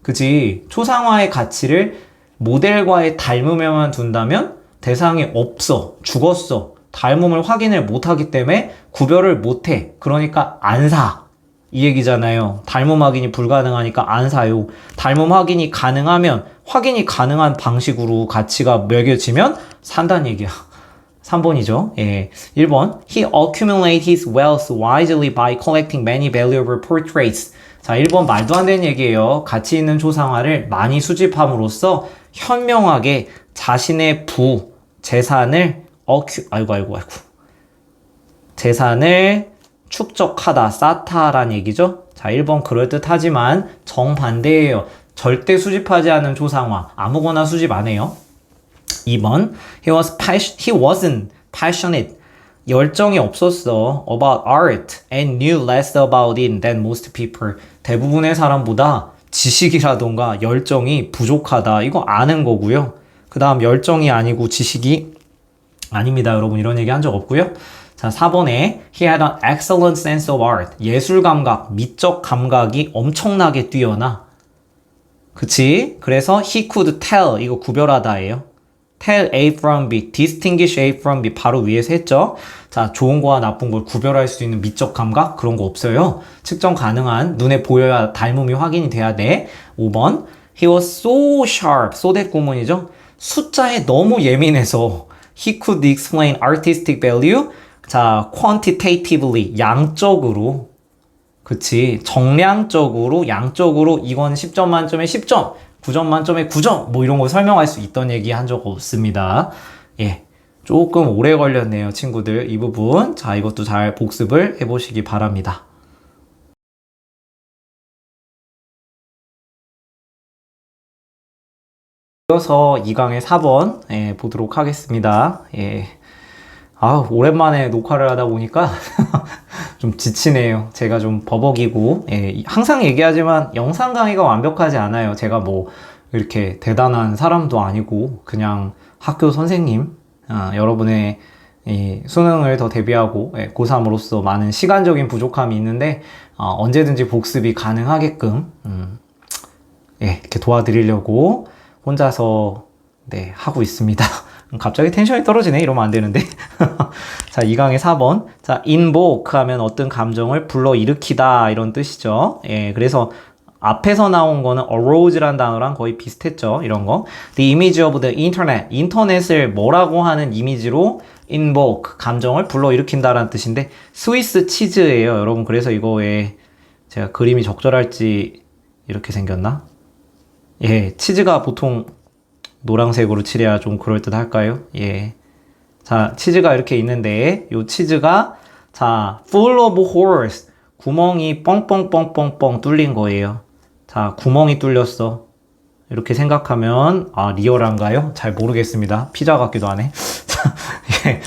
그치? 초상화의 가치를 모델과의 닮음에만 둔다면 대상이 없어, 죽었어. 닮음을 확인을 못하기 때문에 구별을 못해. 그러니까 안 사. 이 얘기잖아요. 닮음 확인이 불가능하니까 안 사요. 닮음 확인이 가능하면 확인이 가능한 방식으로 가치가 매겨지면 산다는 얘기야. 3번이죠. 예. 1번. He accumulated his wealth wisely by collecting many valuable portraits. 자, 1번 말도 안 되는 얘기예요. 가치 있는 초상화를 많이 수집함으로써 현명하게 자신의 재산을 재산을 축적하다, 쌓다라는 얘기죠. 자, 1번 그럴듯하지만 정반대예요. 절대 수집하지 않은 초상화. 아무거나 수집 안 해요. 2번 he wasn't passionate. 열정이 없었어. about art and knew less about it than most people. 대부분의 사람보다 지식이라던가 열정이 부족하다. 이거 아는 거고요. 그 다음 열정이 아니고 지식이 아닙니다. 여러분 이런 얘기 한 적 없고요. 자, 4번에 he had an excellent sense of art. 예술 감각, 미적 감각이 엄청나게 뛰어나. 그치? 그래서 he could tell. 이거 구별하다예요. tell A from B, distinguish A from B 바로 위에서 했죠. 자, 좋은 거와 나쁜 걸 구별할 수 있는 미적 감각 그런 거 없어요. 측정 가능한 눈에 보여야 닮음이 확인이 돼야 돼. 5번 he was so sharp, 소댓 구문이죠. 숫자에 너무 예민해서 he could explain artistic value. 자, quantitatively 양적으로 그치 정량적으로 양적으로 이건 10점 만점에 10점 9점 만점에 9점 뭐 이런 거 설명할 수 있던 얘기 한 적 없습니다. 예, 조금 오래 걸렸네요 친구들 이 부분. 자, 이것도 잘 복습을 해보시기 바랍니다. 이어서 2강의 4번 보도록 하겠습니다. 예. 오랜만에 녹화를 하다 보니까 좀 지치네요. 제가 좀 버벅이고, 항상 얘기하지만 영상 강의가 완벽하지 않아요. 제가 뭐 이렇게 대단한 사람도 아니고 그냥 학교 선생님, 여러분의 수능을 더 대비하고 고3으로서 많은 시간적인 부족함이 있는데 언제든지 복습이 가능하게끔 이렇게 도와드리려고 혼자서 하고 있습니다. 갑자기 텐션이 떨어지네. 이러면 안 되는데. 자, 2강의 4번. 자, invoke 하면 어떤 감정을 불러일으키다 이런 뜻이죠. 예, 그래서 앞에서 나온 거는 arouse란 단어랑 거의 비슷했죠. 이런 거. The image of the internet. 인터넷을 뭐라고 하는 이미지로 invoke, 감정을 불러일으킨다라는 뜻인데 스위스 치즈예요. 여러분, 그래서 이거에 제가 그림이 적절할지 이렇게 생겼나? 예, 치즈가 보통 노란색으로 칠해야 좀 그럴듯할까요? 예. 자, 치즈가 이렇게 있는데, 요 치즈가, 자, full of holes. 구멍이 뻥뻥뻥뻥뻥 뚫린 거예요. 자, 구멍이 뚫렸어. 이렇게 생각하면, 리얼한가요? 잘 모르겠습니다. 피자 같기도 하네. 자, 예.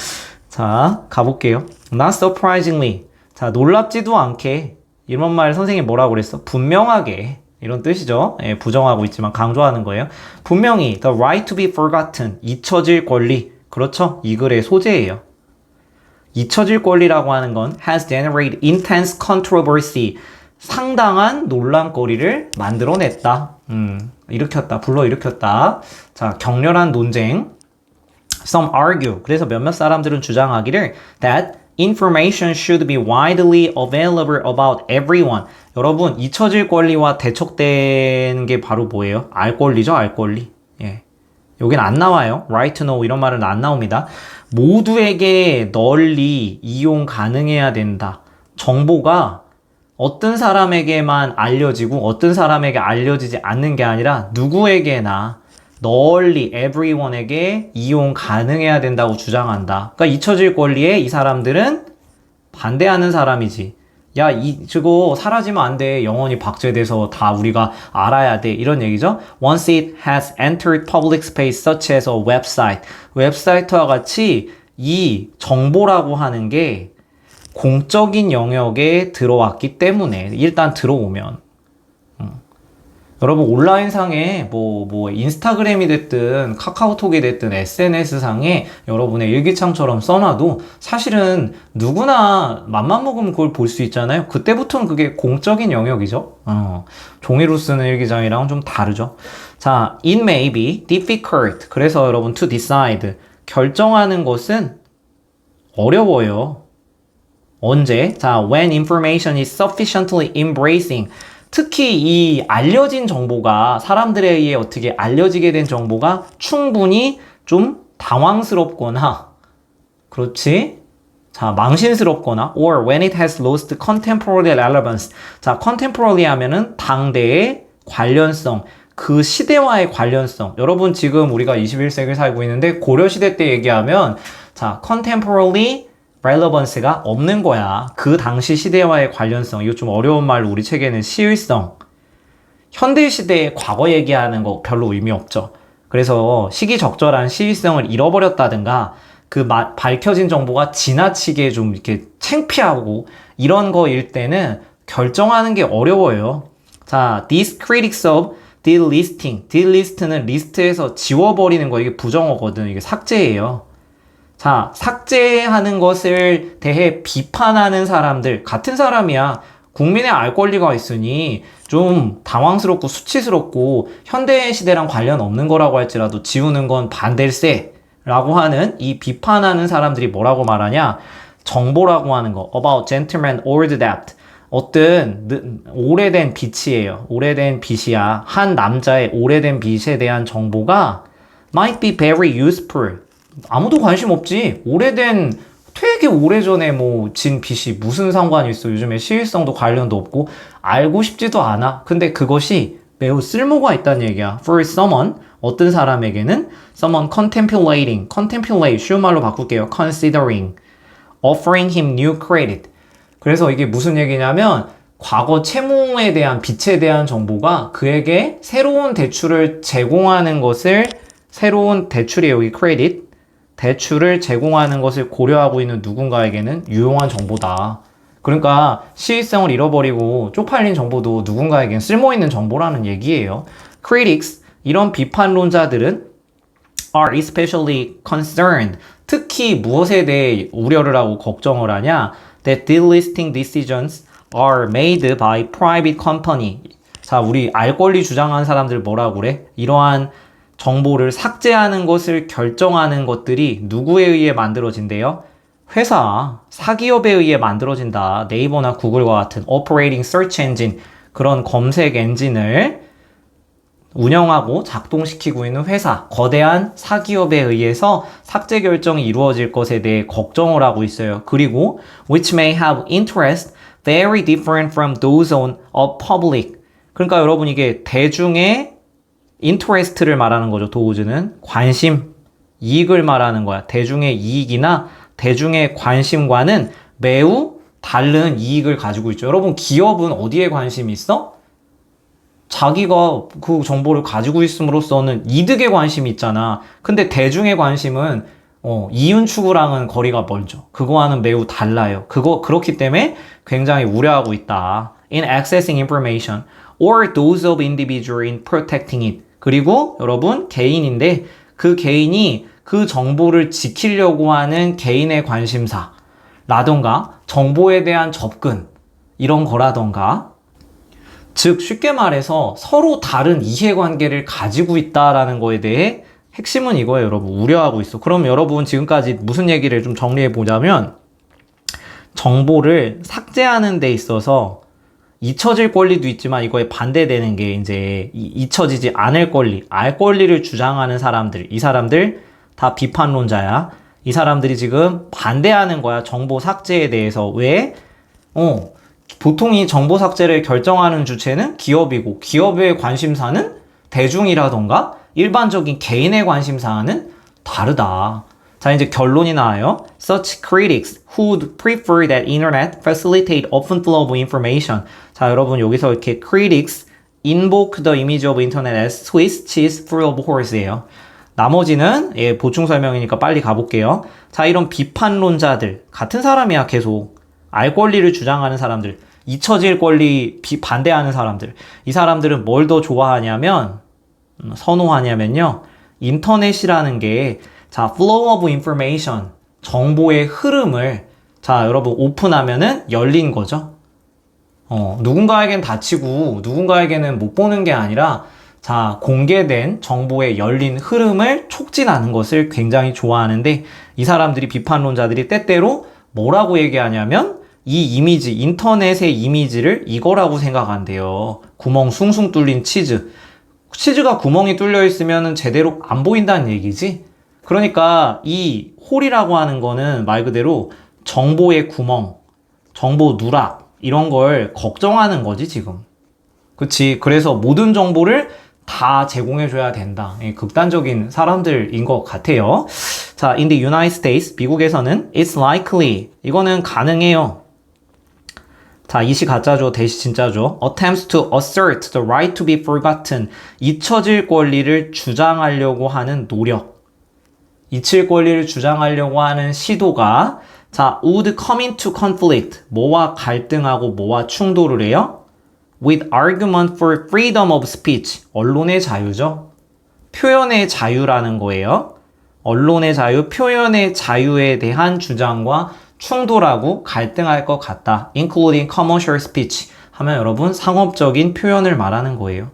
자, 가볼게요. Not surprisingly. 자, 놀랍지도 않게. 이런 말 선생님이 뭐라고 그랬어? 분명하게. 이런 뜻이죠. 예, 부정하고 있지만 강조하는 거예요. 분명히 the right to be forgotten, 잊혀질 권리. 그렇죠? 이 글의 소재예요. 잊혀질 권리라고 하는 건 has generated intense controversy. 상당한 논란거리를 만들어냈다. 일으켰다. 불러일으켰다. 자, 격렬한 논쟁. Some argue. 그래서 몇몇 사람들은 주장하기를 that information should be widely available about everyone. 여러분, 잊혀질 권리와 대척된 게 바로 뭐예요? 알 권리죠, 알 권리. 예. 여긴 안 나와요. right to know 이런 말은 안 나옵니다. 모두에게 널리 이용 가능해야 된다. 정보가 어떤 사람에게만 알려지고 어떤 사람에게 알려지지 않는 게 아니라 누구에게나 널리 everyone에게 이용 가능해야 된다고 주장한다. 그러니까 잊혀질 권리에 이 사람들은 반대하는 사람이지. 야, 저거 사라지면 안 돼. 영원히 박제돼서 다 우리가 알아야 돼. 이런 얘기죠. Once it has entered public space such as a website. 웹사이트와 같이 이 정보라고 하는 게 공적인 영역에 들어왔기 때문에 일단 들어오면 여러분 온라인상에 뭐 인스타그램이 됐든 카카오톡이 됐든 SNS상에 여러분의 일기장처럼 써놔도 사실은 누구나 맘만 먹으면 그걸 볼 수 있잖아요. 그때부터는 그게 공적인 영역이죠. 종이로 쓰는 일기장이랑은 좀 다르죠. 자, it may be difficult. 그래서 여러분 to decide. 결정하는 것은 어려워요. 언제? 자, when information is sufficiently embracing. 특히 이 알려진 정보가 사람들에 의해 어떻게 알려지게 된 정보가 충분히 좀 당황스럽거나 그렇지? 자, 망신스럽거나 or when it has lost contemporary relevance. 자, contemporary 하면은 당대의 관련성, 그 시대와의 관련성. 여러분 지금 우리가 21세기를 살고 있는데 고려시대 때 얘기하면 자, contemporary relevance가 없는 거야. 그 당시 시대와의 관련성. 이거 좀 어려운 말로 우리 책에는 시의성. 현대시대의 과거 얘기하는 거 별로 의미 없죠. 그래서 시기적절한 시의성을 잃어버렸다든가 그 밝혀진 정보가 지나치게 좀 이렇게 창피하고 이런 거일 때는 결정하는 게 어려워요. 자, these critics of delisting. delist는 리스트에서 지워버리는 거. 이게 부정어거든. 이게 삭제예요. 자, 삭제하는 것을 대해 비판하는 사람들, 같은 사람이야. 국민의 알 권리가 있으니 좀 당황스럽고 수치스럽고 현대 시대랑 관련 없는 거라고 할지라도 지우는 건 반댈세 라고 하는 이 비판하는 사람들이 뭐라고 말하냐? 정보라고 하는 거. About gentleman old debt. 어떤 오래된 빚이에요. 오래된 빚이야. 한 남자의 오래된 빚에 대한 정보가 might be very useful. 아무도 관심 없지. 오래된 되게 오래전에 뭐 진 빚이 무슨 상관이 있어. 요즘에 시일성도 관련도 없고 알고 싶지도 않아. 근데 그것이 매우 쓸모가 있다는 얘기야. For someone, 어떤 사람에게는 someone contemplating, contemplate 쉬운 말로 바꿀게요. considering, offering him new credit. 그래서 이게 무슨 얘기냐면 과거 채무에 대한 빚에 대한 정보가 그에게 새로운 대출을 제공하는 것을 새로운 대출이 여기 크레딧 대출을 제공하는 것을 고려하고 있는 누군가에게는 유용한 정보다. 그러니까 시의성을 잃어버리고 쪽팔린 정보도 누군가에겐 쓸모있는 정보라는 얘기예요. Critics, 이런 비판론자들은 are especially concerned. 특히 무엇에 대해 우려를 하고 걱정을 하냐? That delisting decisions are made by private company. 자, 우리 알 권리 주장하는 사람들 뭐라고 그래? 이러한 정보를 삭제하는 것을 결정하는 것들이 누구에 의해 만들어진대요? 회사, 사기업에 의해 만들어진다. 네이버나 구글과 같은 Operating Search Engine, 그런 검색 엔진을 운영하고 작동시키고 있는 회사, 거대한 사기업에 의해서 삭제 결정이 이루어질 것에 대해 걱정을 하고 있어요. 그리고 which may have interest very different from those on a public. 그러니까 여러분 이게 대중의 interest를 말하는 거죠. 도우즈는 관심, 이익을 말하는 거야. 대중의 이익이나 대중의 관심과는 매우 다른 이익을 가지고 있죠. 여러분 기업은 어디에 관심이 있어? 자기가 그 정보를 가지고 있음으로써는 이득에 관심이 있잖아. 근데 대중의 관심은 이윤 추구랑은 거리가 멀죠. 그거와는 매우 달라요. 그렇기 때문에 굉장히 우려하고 있다. In accessing information or those of individual in protecting it. 그리고 여러분 개인인데 그 개인이 그 정보를 지키려고 하는 개인의 관심사 라던가 정보에 대한 접근 이런 거라던가 즉 쉽게 말해서 서로 다른 이해관계를 가지고 있다라는 거에 대해 핵심은 이거예요. 여러분 우려하고 있어. 그럼 여러분 지금까지 무슨 얘기를 좀 정리해 보자면 정보를 삭제하는 데 있어서 잊혀질 권리도 있지만 이거에 반대되는 게 이제 잊혀지지 않을 권리, 알 권리를 주장하는 사람들, 이 사람들 다 비판론자야. 이 사람들이 지금 반대하는 거야. 정보 삭제에 대해서. 왜? 보통 이 정보 삭제를 결정하는 주체는 기업이고 기업의 관심사는 대중이라던가 일반적인 개인의 관심사는 다르다. 자, 이제 결론이 나와요. Such critics who would prefer that internet facilitate open flow of information. 자, 여러분 여기서 이렇게 critics invoke the image of internet as Swiss cheese full of hores예요. 나머지는 보충 설명이니까 빨리 가볼게요. 자, 이런 비판론자들 같은 사람이야 계속 알 권리를 주장하는 사람들 잊혀질 권리 반대하는 사람들. 이 사람들은 뭘 더 좋아하냐면, 선호하냐면요. 인터넷이라는 게, 자, flow of information, 정보의 흐름을, 자, 여러분 오픈하면은 열린 거죠. 누군가에겐 닫히고 누군가에게는 못 보는 게 아니라 자, 공개된 정보의 열린 흐름을 촉진하는 것을 굉장히 좋아하는데 이 사람들이 비판론자들이 때때로 뭐라고 얘기하냐면 이 이미지, 인터넷의 이미지를 이거라고 생각한대요. 구멍 숭숭 뚫린 치즈. 치즈가 구멍이 뚫려 있으면 제대로 안 보인다는 얘기지. 그러니까 이 홀이라고 하는 거는 말 그대로 정보의 구멍, 정보 누락 이런 걸 걱정하는 거지 지금. 그치? 그래서 모든 정보를 다 제공해줘야 된다. 극단적인 사람들인 것 같아요. 자, in the United States, 미국에서는 it's likely, 이거는 가능해요. 자, 이시 가짜죠, 대시 진짜죠. attempts to assert the right to be forgotten, 잊혀질 권리를 주장하려고 하는 노력. 잊힐 권리를 주장하려고 하는 시도가 자, would come into conflict, 뭐와 갈등하고 뭐와 충돌을 해요? with argument for freedom of speech, 언론의 자유죠. 표현의 자유라는 거예요. 언론의 자유, 표현의 자유에 대한 주장과 충돌하고 갈등할 것 같다. including commercial speech 하면 여러분 상업적인 표현을 말하는 거예요.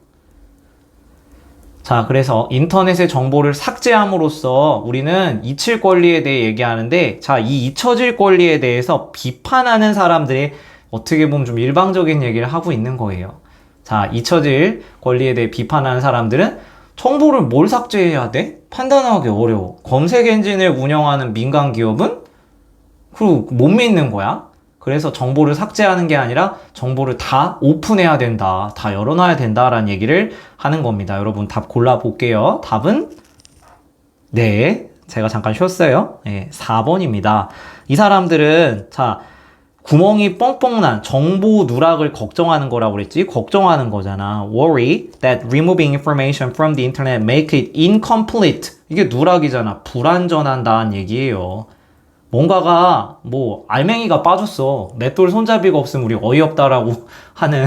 자, 그래서 인터넷의 정보를 삭제함으로써 우리는 잊힐 권리에 대해 얘기하는데 자, 이 잊혀질 권리에 대해서 비판하는 사람들의 어떻게 보면 좀 일방적인 얘기를 하고 있는 거예요. 자, 잊혀질 권리에 대해 비판하는 사람들은 정보를 뭘 삭제해야 돼? 판단하기 어려워. 검색 엔진을 운영하는 민간 기업은 그리고 못 믿는 거야. 그래서 정보를 삭제하는 게 아니라 정보를 다 오픈해야 된다. 다 열어놔야 된다라는 얘기를 하는 겁니다. 여러분 답 골라볼게요. 답은 네, 제가 잠깐 쉬었어요. 네, 4번입니다. 이 사람들은 자, 구멍이 뻥뻥 난 정보 누락을 걱정하는 거라고 그랬지? 걱정하는 거잖아. Worry that removing information from the internet make it incomplete. 이게 누락이잖아. 불완전한다는 얘기예요. 뭔가가 뭐 알맹이가 빠졌어. 맷돌 손잡이가 없으면 우리 어이없다라고 하는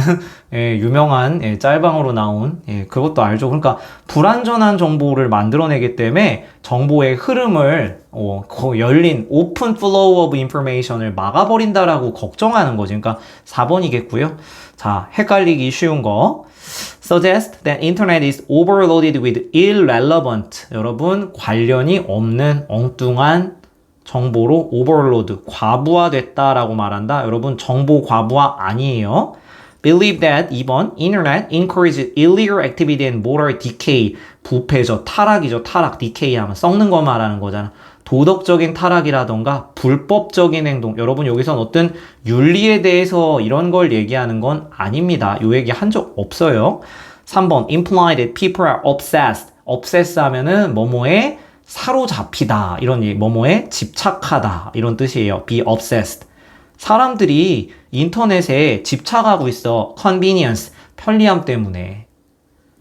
유명한 짤방으로 나온 그것도 알죠. 그러니까 불완전한 정보를 만들어내기 때문에 정보의 흐름을 열린 open flow of information을 막아버린다라고 걱정하는 거지. 그러니까 4번이겠고요. 자, 헷갈리기 쉬운 거. Suggest that internet is overloaded with irrelevant. 여러분 관련이 없는 엉뚱한 정보로 오버로드, 과부하됐다라고 말한다. 여러분 정보 과부하 아니에요. Believe that 2번 Internet encourages illegal activity and moral decay. 부패죠. 타락이죠. 타락. decay 하면 썩는 거 말하는 거잖아. 도덕적인 타락이라던가 불법적인 행동. 여러분 여기선 어떤 윤리에 대해서 이런 걸 얘기하는 건 아닙니다. 요 얘기 한 적 없어요. 3번 imply that people are obsessed. obsess 하면은 뭐뭐에 사로잡히다 이런 얘기, 뭐뭐에 집착하다 이런 뜻이에요. be obsessed. 사람들이 인터넷에 집착하고 있어. convenience, 편리함 때문에.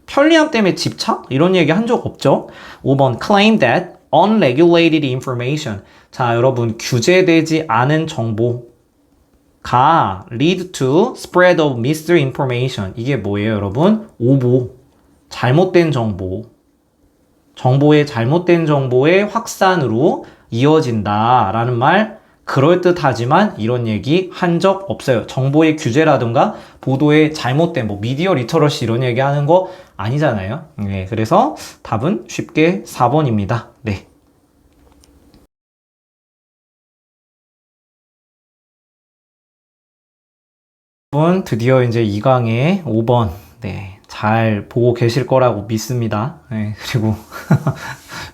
편리함 때문에 집착? 이런 얘기 한 적 없죠? 5번 claim that unregulated information. 자, 여러분 규제되지 않은 정보가 lead to spread of misinformation. 이게 뭐예요, 여러분? 오보. 잘못된 정보. 정보의 잘못된 정보의 확산으로 이어진다라는 말 그럴듯하지만 이런 얘기 한 적 없어요. 정보의 규제라든가 보도의 잘못된 미디어 리터러시 이런 얘기 하는 거 아니잖아요. 네, 그래서 답은 쉽게 4번입니다. 네. 여러분 드디어 이제 2강의 5번 네. 잘 보고 계실 거라고 믿습니다. 네, 그리고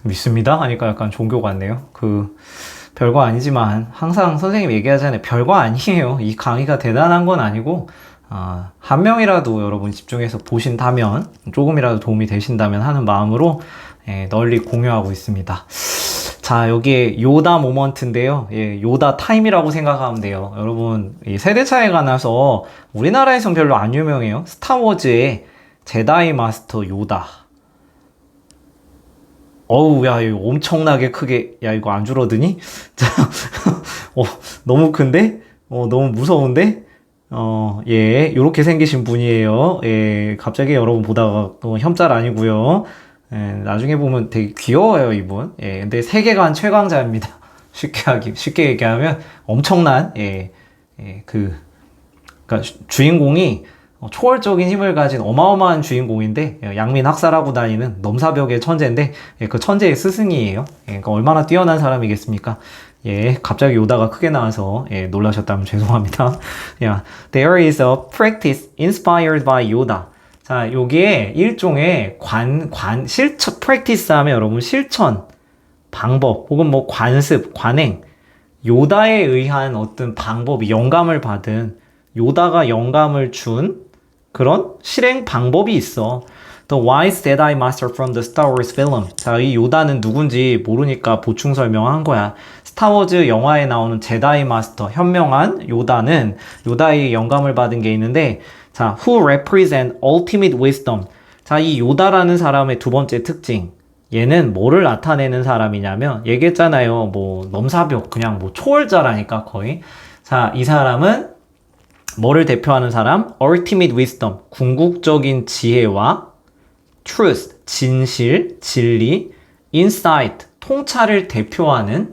믿습니다 하니까 약간 종교 같네요. 별거 아니지만 항상 선생님 얘기하잖아요. 별거 아니에요. 이 강의가 대단한 건 아니고 한 명이라도 여러분 집중해서 보신다면 조금이라도 도움이 되신다면 하는 마음으로 널리 공유하고 있습니다. 자, 여기에 요다 모먼트인데요. 요다 타임이라고 생각하면 돼요. 여러분 세대 차이가 나서 우리나라에선 별로 안 유명해요. 스타워즈의 제다이 마스터 요다. 어우, 야, 이거 엄청나게 크게, 야, 이거 안 줄어드니? 자, 너무 큰데? 너무 무서운데? 예, 요렇게 생기신 분이에요. 예, 갑자기 여러분 보다가 혐짤 아니고요. 예, 나중에 보면 되게 귀여워요, 이분. 예, 근데 세계관 최강자입니다. 쉽게 얘기하면 엄청난, 그러니까 주인공이 초월적인 힘을 가진 어마어마한 주인공인데 양민 학살하고 다니는 넘사벽의 천재인데 그 천재의 스승이에요. 그러니까 얼마나 뛰어난 사람이겠습니까? 예, 갑자기 요다가 크게 나와서 놀라셨다면 죄송합니다. Yeah, there is a practice inspired by Yoda. 자, 여기에 일종의 실천, practice 하면 여러분 실천, 방법 혹은 뭐 관습, 관행, 요다에 의한 어떤 방법이 영감을 받은 요다가 영감을 준 그런 실행 방법이 있어. The wise Jedi Master from the Star Wars film. 자, 이 요다는 누군지 모르니까 보충 설명한 거야. 스타워즈 영화에 나오는 제다이 마스터, 현명한 요다는 요다의 영감을 받은 게 있는데, 자, who represent ultimate wisdom. 자, 이 요다라는 사람의 두 번째 특징. 얘는 뭐를 나타내는 사람이냐면, 얘기했잖아요. 뭐, 넘사벽, 그냥 뭐, 초월자라니까, 거의. 자, 이 사람은 뭐를 대표하는 사람? ultimate wisdom, 궁극적인 지혜와 truth, 진실, 진리, insight, 통찰을 대표하는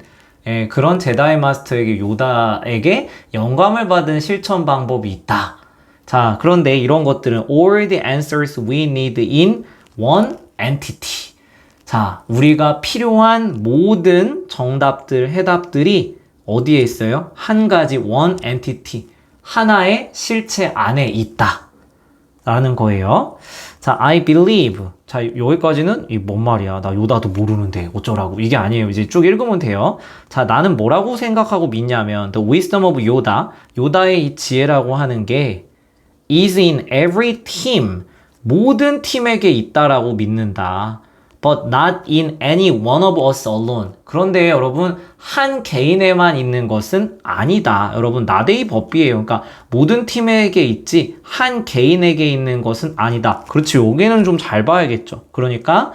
그런 제다이 마스터에게 요다에게 영감을 받은 실천 방법이 있다. 자, 그런데 이런 것들은 all the answers we need in one entity. 자, 우리가 필요한 모든 정답들, 해답들이 어디에 있어요? 한 가지 one entity. 하나의 실체 안에 있다. 라는 거예요. 자, I believe. 자, 여기까지는 이 뭔 말이야. 나 요다도 모르는데 어쩌라고. 이게 아니에요. 이제 쭉 읽으면 돼요. 자, 나는 뭐라고 생각하고 믿냐면 the wisdom of Yoda. 요다의 이 지혜라고 하는 게 is in every team. 모든 팀에게 있다라고 믿는다. But not in any one of us alone. 그런데 여러분 한 개인에만 있는 것은 아니다. 여러분 나데이 법비예요. 그러니까 모든 팀에게 있지 한 개인에게 있는 것은 아니다. 그렇지. 여기는 좀 잘 봐야겠죠. 그러니까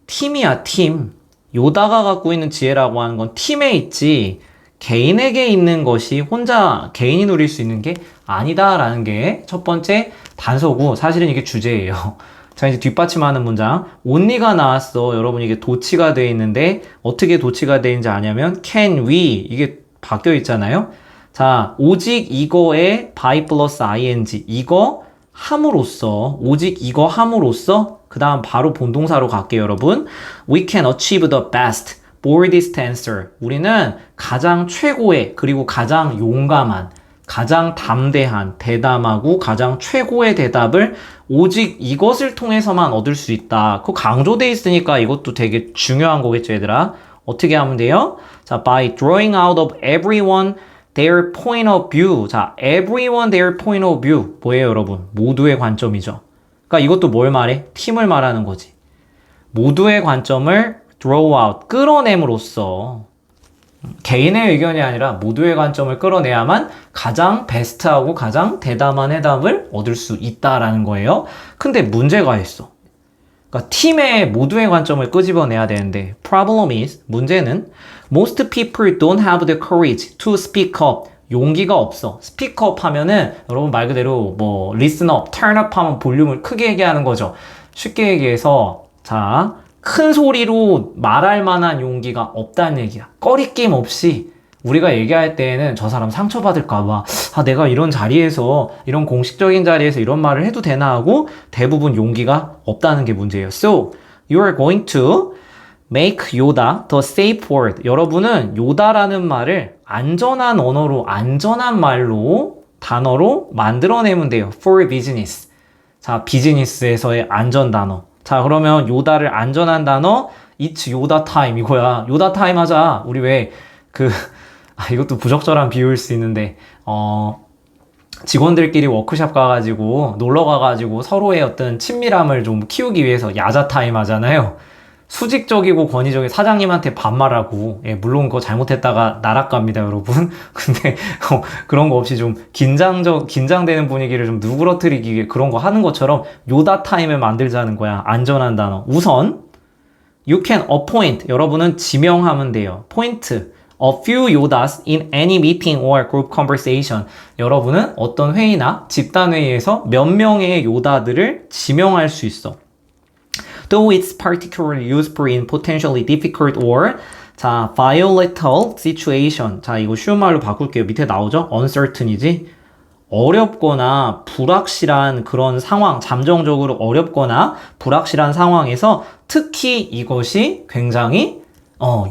팀이야 팀. 요다가 갖고 있는 지혜라고 하는 건 팀에 있지 개인에게 있는 것이 혼자 개인이 누릴 수 있는 게 아니다라는 게 첫 번째 단서고 사실은 이게 주제예요. 자, 이제 뒷받침하는 문장. only가 나왔어. 여러분 이게 도치가 되어 있는데 어떻게 도치가 되어 있는지 아냐면 can we 이게 바뀌어 있잖아요. 자, 오직 이거에 by plus ing 이거 함으로써 오직 이거 함으로써 그 다음 바로 본동사로 갈게요, 여러분. We can achieve the best boldest answer. 우리는 가장 최고의 그리고 가장 용감한 가장 담대한, 대담하고 가장 최고의 대답을 오직 이것을 통해서만 얻을 수 있다. 그거 강조돼 있으니까 이것도 되게 중요한 거겠죠, 얘들아. 어떻게 하면 돼요? 자, by drawing out of everyone their point of view. 자, everyone their point of view. 뭐예요, 여러분? 모두의 관점이죠. 그러니까 이것도 뭘 말해? 팀을 말하는 거지. 모두의 관점을 draw out, 끌어냄으로써 개인의 의견이 아니라 모두의 관점을 끌어내야만 가장 베스트하고 가장 대담한 해답을 얻을 수 있다라는 거예요. 근데 문제가 있어. 그러니까 팀의 모두의 관점을 끄집어내야 되는데 problem is, 문제는 most people don't have the courage to speak up. 용기가 없어. speak up 하면은 여러분 말 그대로 뭐 listen up, turn up 하면 볼륨을 크게 얘기하는 거죠. 쉽게 얘기해서 자, 큰 소리로 말할 만한 용기가 없다는 얘기야. 꺼리낌 없이 우리가 얘기할 때에는 저 사람 상처받을까봐 내가 이런 자리에서 이런 공식적인 자리에서 이런 말을 해도 되나 하고 대부분 용기가 없다는 게 문제예요. So, you are going to make Yoda the safe word. 여러분은 요다라는 말을 안전한 언어로 안전한 말로 단어로 만들어내면 돼요. For business. 자, 비즈니스에서의 안전 단어. 자, 그러면 요다를 안전한 단어 It's 요다 타임 이거야. 요다 타임 하자. 우리 왜 이것도 부적절한 비유일 수 있는데 직원들끼리 워크숍 가가지고 놀러 가가지고 서로의 어떤 친밀함을 좀 키우기 위해서 야자 타임 하잖아요. 수직적이고 권위적인 사장님한테 반말하고 물론 그거 잘못했다가 나락갑니다, 여러분. 근데 그런 거 없이 좀 긴장되는 분위기를 좀 누그러뜨리기 위해 그런 거 하는 것처럼 요다 타임을 만들자는 거야. 안전한 단어. 우선 you can appoint. 여러분은 지명하면 돼요. 포인트. A few Yodas in any meeting or group conversation. 여러분은 어떤 회의나 집단 회의에서 몇 명의 요다들을 지명할 수 있어. Though it's particularly useful in potentially difficult or 자, volatile situation. 자, 이거 쉬운 말로 바꿀게요. 밑에 나오죠? uncertain이지? 어렵거나 불확실한 그런 상황, 잠정적으로 어렵거나 불확실한 상황에서 특히 이것이 굉장히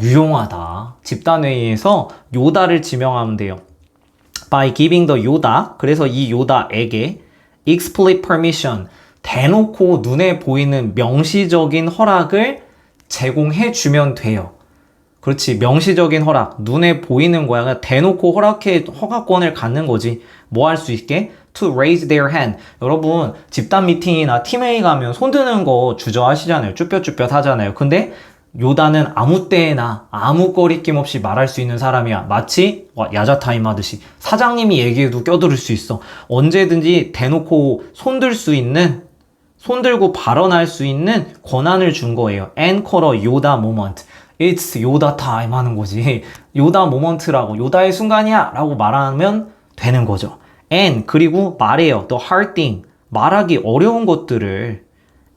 유용하다. 집단회의에서 요다를 지명하면 돼요. By giving the 요다, 그래서 이 요다에게 explicit permission, 대놓고 눈에 보이는 명시적인 허락을 제공해 주면 돼요. 그렇지, 명시적인 허락, 눈에 보이는 거야. 그냥 대놓고 허가권을 갖는 거지. 뭐 할 수 있게? To raise their hand. 여러분, 집단 미팅이나 팀회의 가면 손 드는 거 주저하시잖아요. 쭈뼛쭈뼛 하잖아요. 근데 요다는 아무 때나 아무 거리낌 없이 말할 수 있는 사람이야. 마치 야자타임 하듯이 사장님이 얘기해도 껴들을 수 있어. 언제든지 대놓고 손 들 수 있는, 손 들고 발언할 수 있는 권한을 준 거예요. Anchor 요다 moment. It's 요다 타임 하는 거지. 요다 모먼트라고, 요다의 순간이야 라고 말하면 되는 거죠. And 그리고 말해요. The hard thing. 말하기 어려운 것들을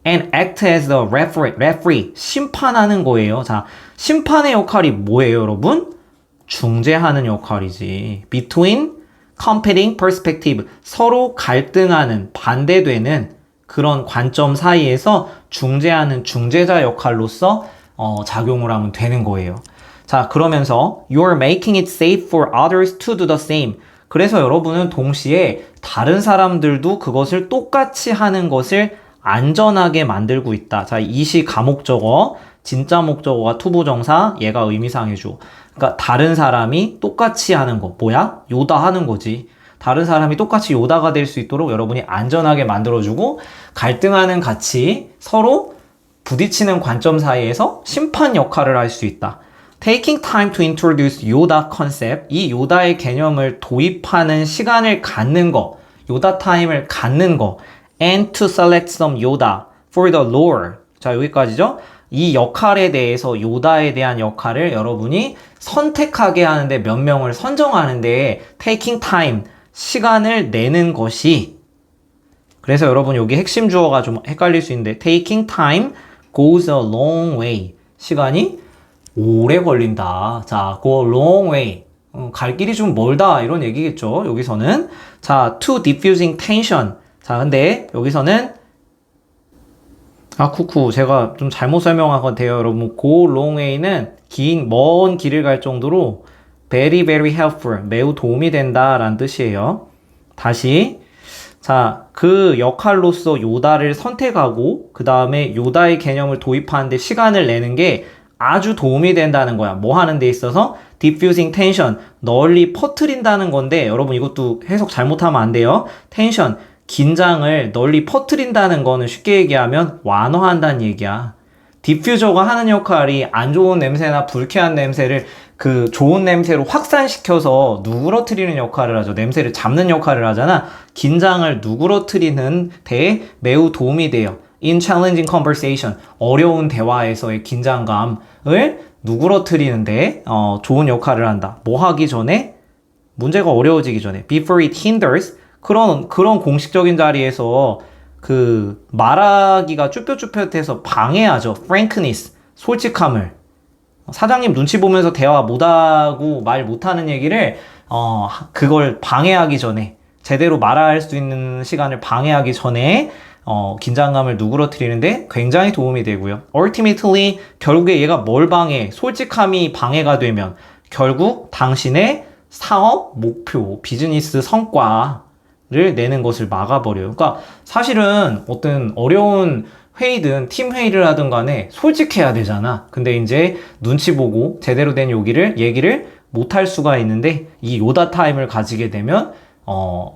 and act as the referee. 심판하는 거예요. 자, 심판의 역할이 뭐예요, 여러분? 중재하는 역할이지. Between competing perspective. 서로 갈등하는, 반대되는 그런 관점 사이에서 중재하는 중재자 역할로서 작용을 하면 되는 거예요. 자, 그러면서 You're making it safe for others to do the same. 그래서 여러분은 동시에 다른 사람들도 그것을 똑같이 하는 것을 안전하게 만들고 있다. 자, 이시 가목적어, 진짜 목적어가 투부정사, 얘가 의미상해줘. 그러니까 다른 사람이 똑같이 하는 거. 뭐야? 요다 하는 거지. 다른 사람이 똑같이 요다가 될 수 있도록 여러분이 안전하게 만들어주고 갈등하는 가치, 서로 부딪히는 관점 사이에서 심판 역할을 할 수 있다. Taking time to introduce 요다 concept, 이 요다의 개념을 도입하는 시간을 갖는 거, 요다 타임을 갖는 거, and to select some 요다 for the lore. 자, 여기까지죠? 이 역할에 대해서, 요다에 대한 역할을 여러분이 선택하게 하는데, 몇 명을 선정하는데 taking time, 시간을 내는 것이, 그래서 여러분 여기 핵심 주어가 좀 헷갈릴 수 있는데 taking time goes a long way. 시간이 오래 걸린다. 자, go a long way. 갈 길이 좀 멀다. 이런 얘기겠죠. 여기서는. 자, to diffusing tension. 자, 근데 여기서는 제가 좀 잘못 설명한 것 같아요. 여러분, go long way는 먼 길을 갈 정도로 very very helpful. 매우 도움이 된다. 라는 뜻이에요. 다시. 자, 그 역할로서 요다를 선택하고 그 다음에 요다의 개념을 도입하는데 시간을 내는 게 아주 도움이 된다는 거야. 뭐 하는 데 있어서? diffusing tension, 널리 퍼뜨린다는 건데, 여러분 이것도 해석 잘못하면 안 돼요. tension, 긴장을 널리 퍼뜨린다는 거는 쉽게 얘기하면 완화한다는 얘기야. 디퓨저가 하는 역할이 안 좋은 냄새나 불쾌한 냄새를 그 좋은 냄새로 확산시켜서 누그러뜨리는 역할을 하죠. 냄새를 잡는 역할을 하잖아. 긴장을 누그러뜨리는 데 매우 도움이 돼요. In challenging conversation, 어려운 대화에서의 긴장감을 누그러뜨리는데 좋은 역할을 한다. 뭐 하기 전에? 문제가 어려워지기 전에. Before it hinders, 그런 공식적인 자리에서 그 말하기가 쭈뼛쭈뼛해서 방해하죠. frankness, 솔직함을. 사장님 눈치 보면서 대화 못하고 말 못하는 얘기를 그걸 방해하기 전에, 제대로 말할 수 있는 시간을 방해하기 전에 긴장감을 누그러뜨리는데 굉장히 도움이 되고요. Ultimately, 결국에 얘가 뭘 방해? 솔직함이 방해가 되면 결국 당신의 사업 목표, 비즈니스 성과를 내는 것을 막아버려요. 그러니까 사실은 어떤 어려운 회의든 팀 회의를 하든 간에 솔직해야 되잖아. 근데 이제 눈치 보고 제대로 된 얘기를 못할 수가 있는데, 이 요다 타임을 가지게 되면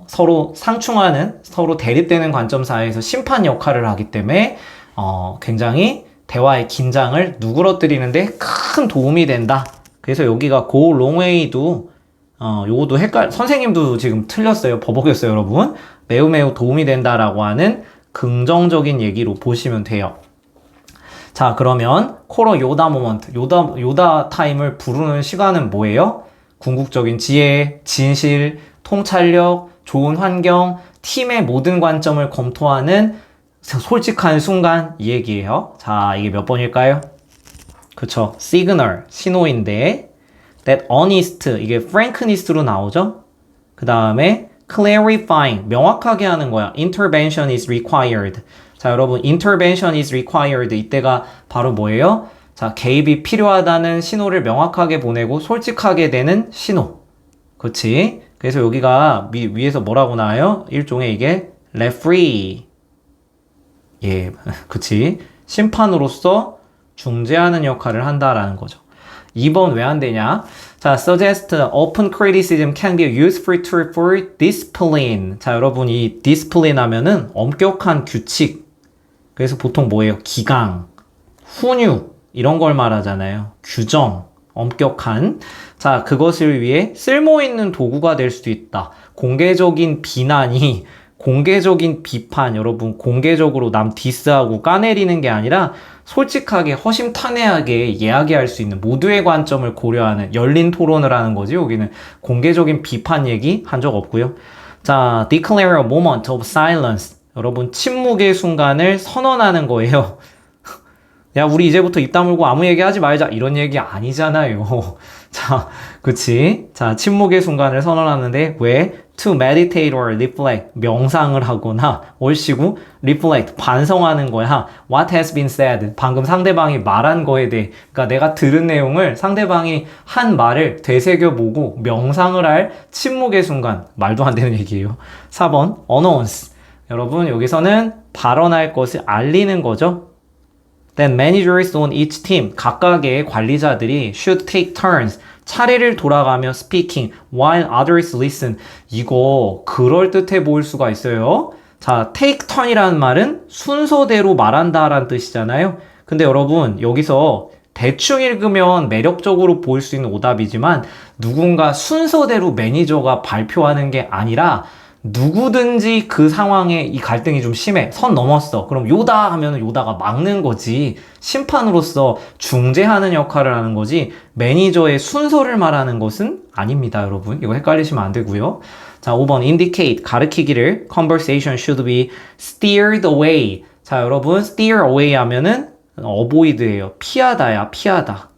서로 상충하는, 서로 대립되는 관점 사이에서 심판 역할을 하기 때문에 굉장히 대화의 긴장을 누그러뜨리는데 큰 도움이 된다. 그래서 여기가 go long way도 요것도 선생님도 지금 틀렸어요. 버벅였어요, 여러분. 매우 매우 도움이 된다라고 하는 긍정적인 얘기로 보시면 돼요. 자, 그러면 코러 요다 모먼트, 요다 타임을 부르는 시간은 뭐예요? 궁극적인 지혜, 진실, 통찰력, 좋은 환경, 팀의 모든 관점을 검토하는 솔직한 순간 이 얘기예요. 자, 이게 몇 번일까요? 그쵸. signal, 신호인데 that honest, 이게 frankness로 나오죠? 그 다음에 clarifying, 명확하게 하는 거야. intervention is required. 자, 여러분, intervention is required. 이때가 바로 뭐예요? 자, 개입이 필요하다는 신호를 명확하게 보내고 솔직하게 되는 신호. 그치? 그래서 여기가 위에서 뭐라고 나와요? 일종의 이게 referee. 예, 그치? 심판으로서 중재하는 역할을 한다라는 거죠. 2번 왜 안 되냐? 자, suggest open criticism can be a useful tool for discipline. 자, 여러분 이 discipline 하면은 엄격한 규칙. 그래서 보통 뭐예요? 기강, 훈육 이런 걸 말하잖아요. 규정, 엄격한. 자, 그것을 위해 쓸모 있는 도구가 될 수도 있다. 공개적인 비난이 공개적인 비판, 여러분 공개적으로 남 디스하고 까내리는 게 아니라 솔직하게 허심탄회하게 이야기할 수 있는 모두의 관점을 고려하는 열린 토론을 하는 거지. 여기는 공개적인 비판 얘기 한 적 없고요. 자, declare a moment of silence. 여러분 침묵의 순간을 선언하는 거예요. 야, 우리 이제부터 입 다물고 아무 얘기하지 말자. 이런 얘기 아니잖아요. 자, 그치? 자, 침묵의 순간을 선언하는데 왜? To meditate or reflect. 명상을 하거나 옳시고 reflect. 반성하는 거야. What has been said. 방금 상대방이 말한 거에 대해. 그러니까 내가 들은 내용을 상대방이 한 말을 되새겨보고 명상을 할 침묵의 순간. 말도 안 되는 얘기예요. 4번 announce. 여러분 여기서는 발언할 것을 알리는 거죠. Then managers on each team, 각각의 관리자들이 should take turns, 차례를 돌아가며 speaking while others listen. 이거 그럴듯해 보일 수가 있어요. 자, take turn이라는 말은 순서대로 말한다라는 뜻이잖아요. 근데 여러분 여기서 대충 읽으면 매력적으로 보일 수 있는 오답이지만 누군가 순서대로 매니저가 발표하는 게 아니라 누구든지 그 상황에 이 갈등이 좀 심해. 선 넘었어. 그럼 요다 하면은 요다가 막는 거지. 심판으로서 중재하는 역할을 하는 거지. 매니저의 순서를 말하는 것은 아닙니다, 여러분. 이거 헷갈리시면 안 되고요. 자, 5번 indicate, 가르치기를 conversation should be steered away. 자, 여러분 steer away 하면은 avoid예요. 피하다야, 피하다.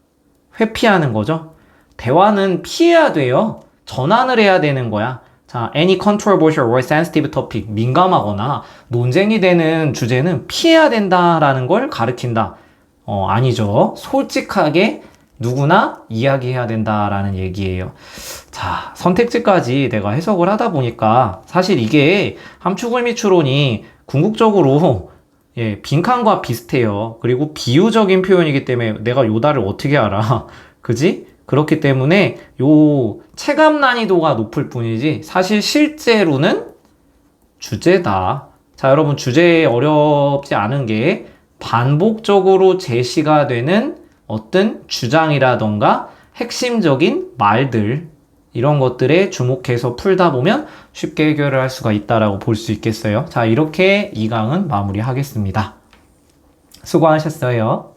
회피하는 거죠. 대화는 피해야 돼요. 전환을 해야 되는 거야. 자, any controversial or sensitive topic, 민감하거나 논쟁이 되는 주제는 피해야 된다라는 걸 가르친다. 아니죠. 솔직하게 누구나 이야기해야 된다라는 얘기예요. 자, 선택지까지 내가 해석을 하다 보니까 사실 이게 함축을미 추론이 궁극적으로 빈칸과 비슷해요. 그리고 비유적인 표현이기 때문에 내가 요다를 어떻게 알아? 그지? 그렇기 때문에 요 체감 난이도가 높을 뿐이지 사실 실제로는 주제다. 자, 여러분 주제에 어렵지 않은 게 반복적으로 제시가 되는 어떤 주장이라던가 핵심적인 말들 이런 것들에 주목해서 풀다 보면 쉽게 해결을 할 수가 있다라고 볼 수 있겠어요. 자, 이렇게 2강은 마무리하겠습니다. 수고하셨어요.